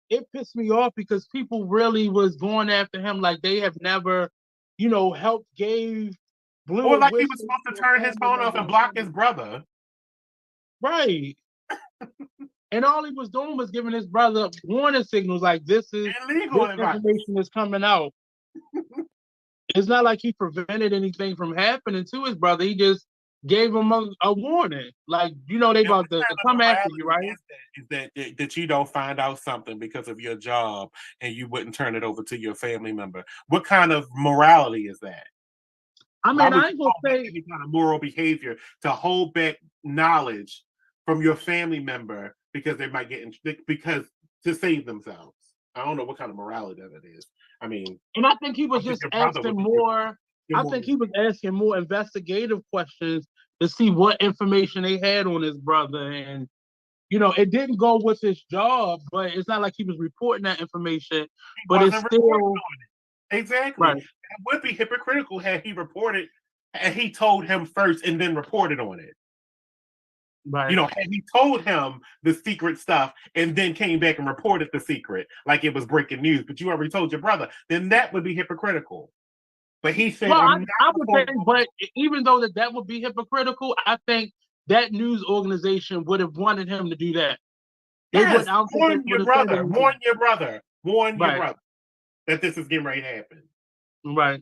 it pissed me off because people really was going after him like they have never, helped gave Bleu. Or like he was supposed to turn his phone off and block his brother. Right. And all he was doing was giving his brother warning signals like this information is coming out. It's not like he prevented anything from happening to his brother. He just gave him a warning. Like, they about to come after you, right? Is that you don't find out something because of your job and you wouldn't turn it over to your family member. What kind of morality is that? I mean, I ain't gonna say any kind of moral behavior to hold back knowledge from your family member because they might get to save themselves. I don't know what kind of morality that is. I mean, and I think he was just asking more. I think he was asking more investigative questions to see what information they had on his brother, and it didn't go with his job, but it's not like he was reporting that information. But it's still exactly. Right. It would be hypocritical had he reported and he told him first and then reported on it. Right. Had he told him the secret stuff and then came back and reported the secret like it was breaking news, but you already told your brother, then that would be hypocritical. But he said, I would say, but even though that would be hypocritical, I think that news organization would have wanted him to do that. Yes, warn your brother that this is getting ready to happen. Right.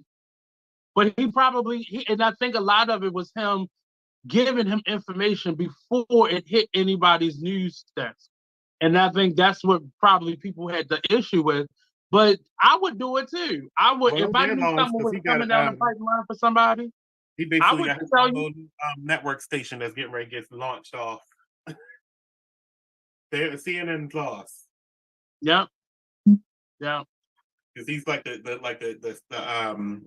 But he probably, and I think a lot of it was him giving him information before it hit anybody's news desk. And I think that's what probably people had the issue with. But I would do it too. I would, Well, if I knew something was coming down the pipeline for somebody, he I basically would got his tell own you. little network station that's getting ready to get launched off. CNN's lost. Yeah. Yeah. Because he's like the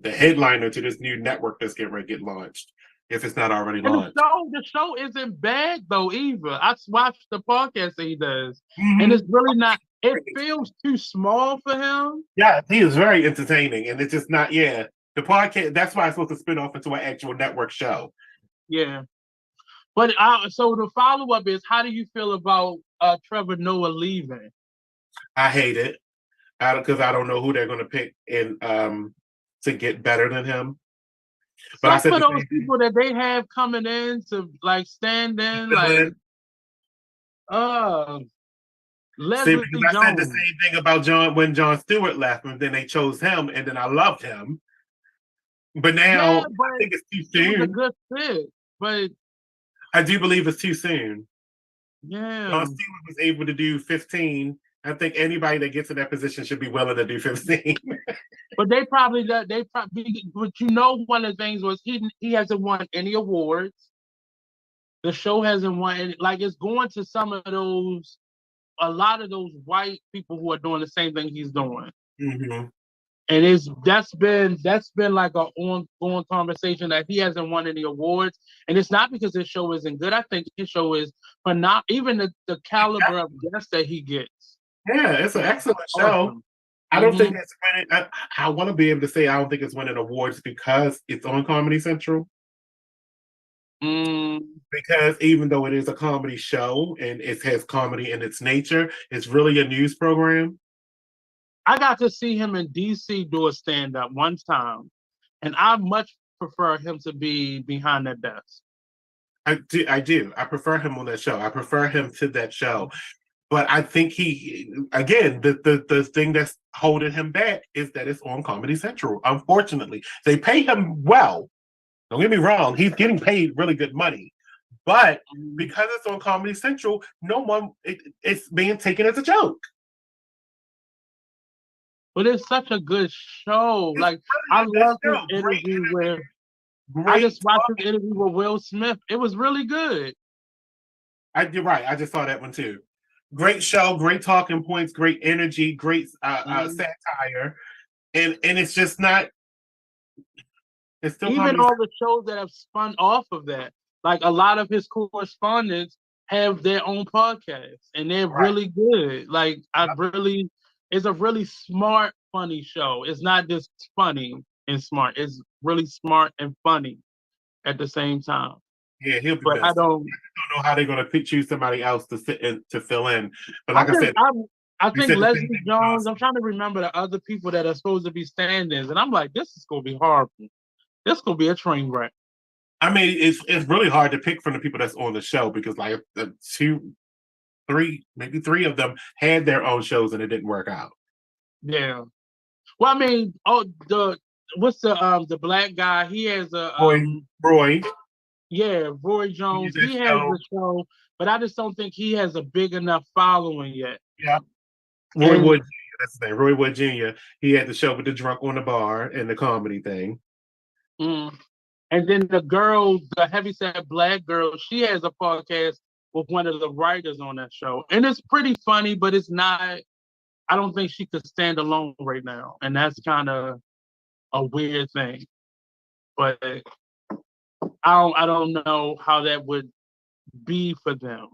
headliner to this new network that's getting ready to get launched, if it's not already And launched. the show isn't bad though either. I watched the podcast that he does, and it's really not. It feels too small for him. Yeah, he is very entertaining, and it's just not. Yeah, the podcast. That's why it's supposed to spin off into an actual network show. Yeah, but so the follow up is, how do you feel about Trevor Noah leaving? I hate it, because I don't know who they're going to pick in to get better than him. But I said some of those people that they have coming in to like stand in, like Leslie because Jones. I said the same thing about when Jon Stewart left, and then they chose him, and then I loved him. But now I think it's too soon. It was a good fit, but I do believe it's too soon. Yeah, Jon Stewart was able to do 15. I think anybody that gets in that position should be willing to do 15. But but one of the things was he hasn't won any awards. The show hasn't won any, like it's going to a lot of those white people who are doing the same thing he's doing. Mm-hmm. And that's been like an ongoing conversation that he hasn't won any awards. And it's not because his show isn't good. I think his show is not even the caliber of guests that he gets. Yeah, it's an excellent show. I don't think it's winning. I want to be able to say I don't think it's winning awards because it's on Comedy Central. Because even though it is a comedy show and it has comedy in its nature, it's really a news program. I got to see him in DC do a stand-up one time, and I much prefer him to be behind that desk. I do. I prefer him on that show. I prefer him to that show. But I think the thing that's holding him back is that it's on Comedy Central. Unfortunately, they pay him well. Don't get me wrong; he's getting paid really good money. But because it's on Comedy Central, it's being taken as a joke. But it's such a good show. Like I love his interview with. I just watched his interview with Will Smith. It was really good. You're right. I just saw that one too. Great show, great talking points, great energy, great satire, and it's just not. It's still even all the shows that have spun off of that. Like a lot of his correspondents have their own podcasts, and they're really good. Like it's a really smart, funny show. It's not just funny and smart. It's really smart and funny at the same time. Yeah, he'll be but best. I don't know how they're going to choose somebody else to fill in. But like I said, I think Leslie Jones. I'm trying to remember the other people that are supposed to be stand-ins, and I'm like, this is going to be horrible. This is going to be a train wreck. I mean, it's really hard to pick from the people that's on the show because like maybe three of them had their own shows and it didn't work out. Yeah. Well, I mean, what's the black guy? He has a Roy. Yeah, Roy Jones. He has a show, but I just don't think he has a big enough following yet. Yeah. Roy Wood Jr. That's his name. Roy Wood Jr. He had the show with the drunk on the bar and the comedy thing. And then the heavyset black girl, she has a podcast with one of the writers on that show. And it's pretty funny, but it's not, I don't think she could stand alone right now. And that's kind of a weird thing. But I don't know how that would be for them.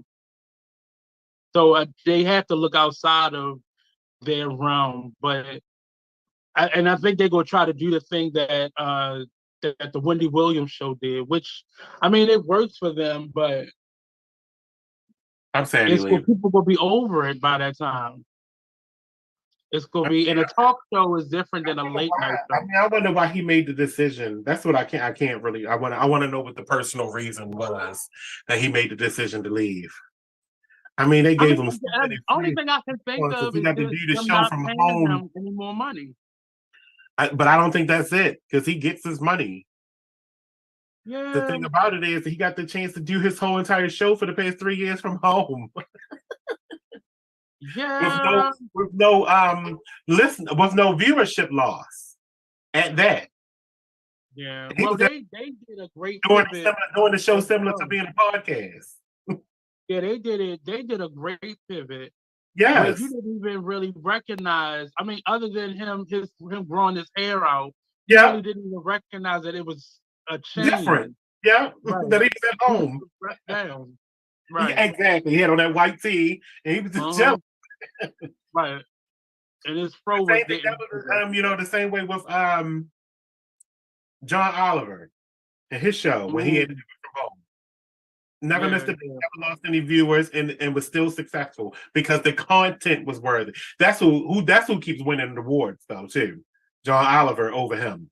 So they have to look outside of their realm. But I think they're going to try to do the thing that the Wendy Williams show did, which, I mean, it works for them, but I'm saying people will be over it by that time. It's going to be, and a talk show is different than a late night show. I mean, I wonder why he made the decision. That's what I can't really, I want to know what the personal reason was that he made the decision to leave. I mean, they gave him. The only thing I can think of is he got to do the show from home. Any more money. But I don't think that's it because he gets his money. Yeah. The thing about it is he got the chance to do his whole entire show for the past 3 years from home. Yeah. with no viewership loss at that. Yeah. Well, they did a great doing pivot. the show similar to being a podcast. Yeah, they did it. They did a great pivot. Yes. Where you didn't even really recognize. I mean, other than him growing his hair out, you really didn't even recognize that it was a change. Different. Yeah. Right. That he was at home. Down. Right. Yeah, exactly. He had on that white tee and he was just chilling. Right. And his fro was getting, the same way with John Oliver and his show when he had to do it from home. Never missed a beat, never lost any viewers, and was still successful because the content was worthy. That's who keeps winning the awards though too. John Oliver over him.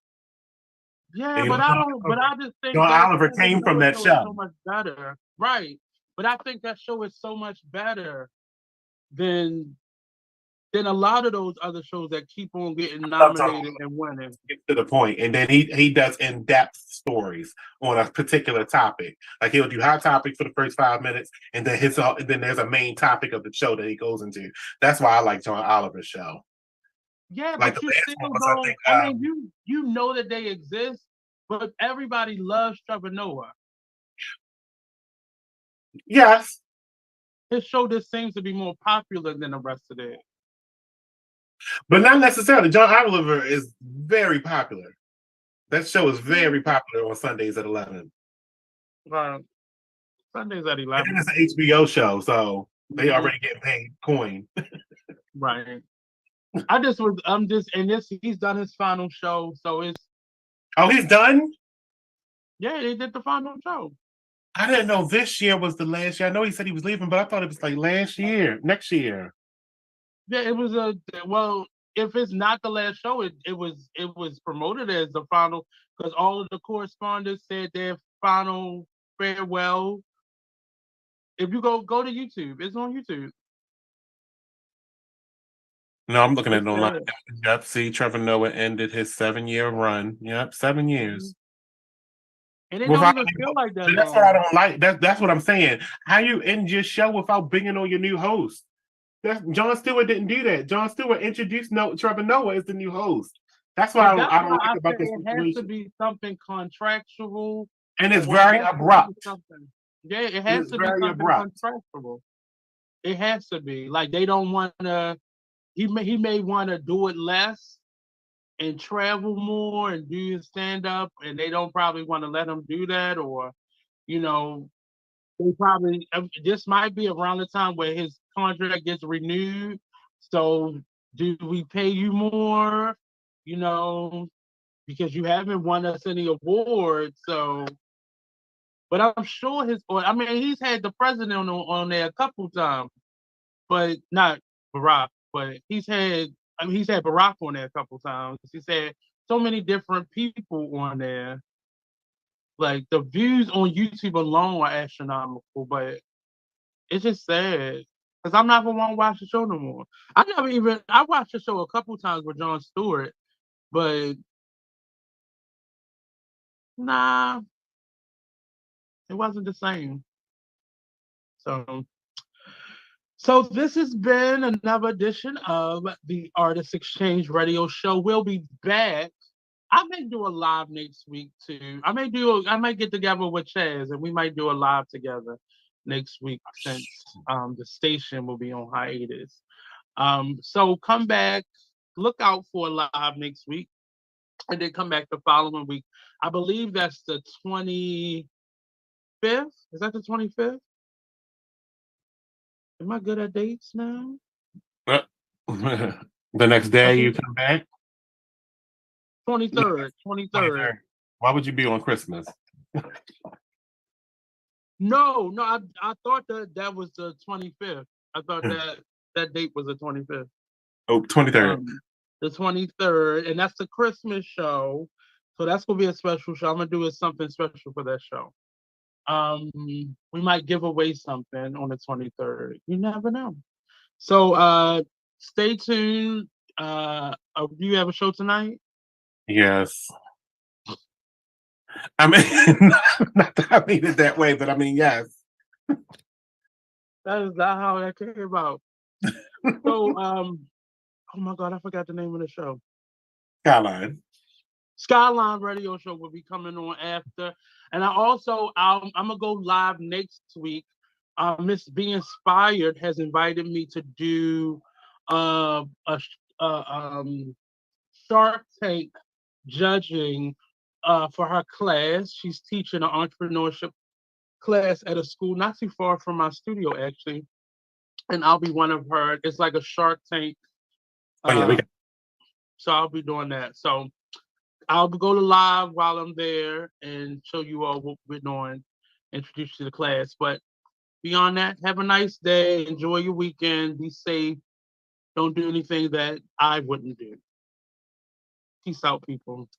Yeah, but I just think John Oliver came from that show. So much better, right? But I think that show is so much better than a lot of those other shows that keep on getting nominated and winning. Get to the point, and then he does in-depth stories on a particular topic. Like he'll do hot topic for the first 5 minutes, and then there's a main topic of the show that he goes into. That's why I like John Oliver's show. Yeah, like but you still know. I mean, you know that they exist, but everybody loves Trevor Noah. Yes, his show just seems to be more popular than the rest of it. But not necessarily. John Oliver is very popular. That show is very popular on Sundays at 11. Sundays at 11. And it's an HBO show, so they already get paid coin. Right. He's done his final show, so it's. Oh, he's done? Yeah, they did the final show. I didn't know this year was the last year. I know he said he was leaving, but I thought it was like next year. Yeah, it was if it's not the last show, it was promoted as the final because all of the correspondents said their final farewell. If you go to YouTube, it's on YouTube. No, I'm looking at it online. Yep, see, Trevor Noah ended his 7-year run. Yep, 7 years. And it don't even feel like that. That's what I don't like. That's what I'm saying. How you end your show without bringing on your new host? Jon Stewart didn't do that. Jon Stewart introduced Trevor Noah as the new host. That's what I don't like about this situation. It has to be something contractual. And it's very abrupt. Yeah, it has to be something contractual. It has to be. Like they don't want to. He may want to do it less and travel more and do his stand-up, and they don't probably want to let him do that, or, they probably, this might be around the time where his contract gets renewed, so do we pay you more, because you haven't won us any awards, so, but I'm sure he's had the president on there a couple times, but not Barack, but he's had Barack on there a couple times. He's had so many different people on there. Like the views on YouTube alone are astronomical, but it's just sad because I'm not gonna want to watch the show no more. I watched the show a couple times with Jon Stewart, but nah, it wasn't the same. So this has been another edition of the Artist Exchange Radio Show. We'll be back. I may do a live next week too. I might get together with Chaz and we might do a live together next week since the station will be on hiatus. So come back, look out for a live next week, and then come back the following week. I believe that's the 25th. Is that the 25th? Am I good at dates now? The next day you come back? 23rd. Why would you be on Christmas? No, I thought that was the 25th. I thought that date was the 25th. Oh, 23rd. The 23rd, and that's the Christmas show. So that's going to be a special show. I'm going to do something special for that show. We might give away something on the 23rd. You never know. So stay tuned. Do you have a show tonight? Yes. I mean, not that I mean it that way, but I mean, yes. That is not how that came about. So, oh my God, I forgot the name of the show. Skyline Radio Show will be coming on after, and I'm gonna go live next week. Miss Be Inspired has invited me to do a Shark Tank judging for her class. She's teaching an entrepreneurship class at a school not too far from my studio, actually, and I'll be one of her. It's like a Shark Tank. So I'll be doing that. So I'll go to live while I'm there and show you all what we're doing, introduce you to the class. But beyond that, have a nice day. Enjoy your weekend. Be safe. Don't do anything that I wouldn't do. Peace out, people.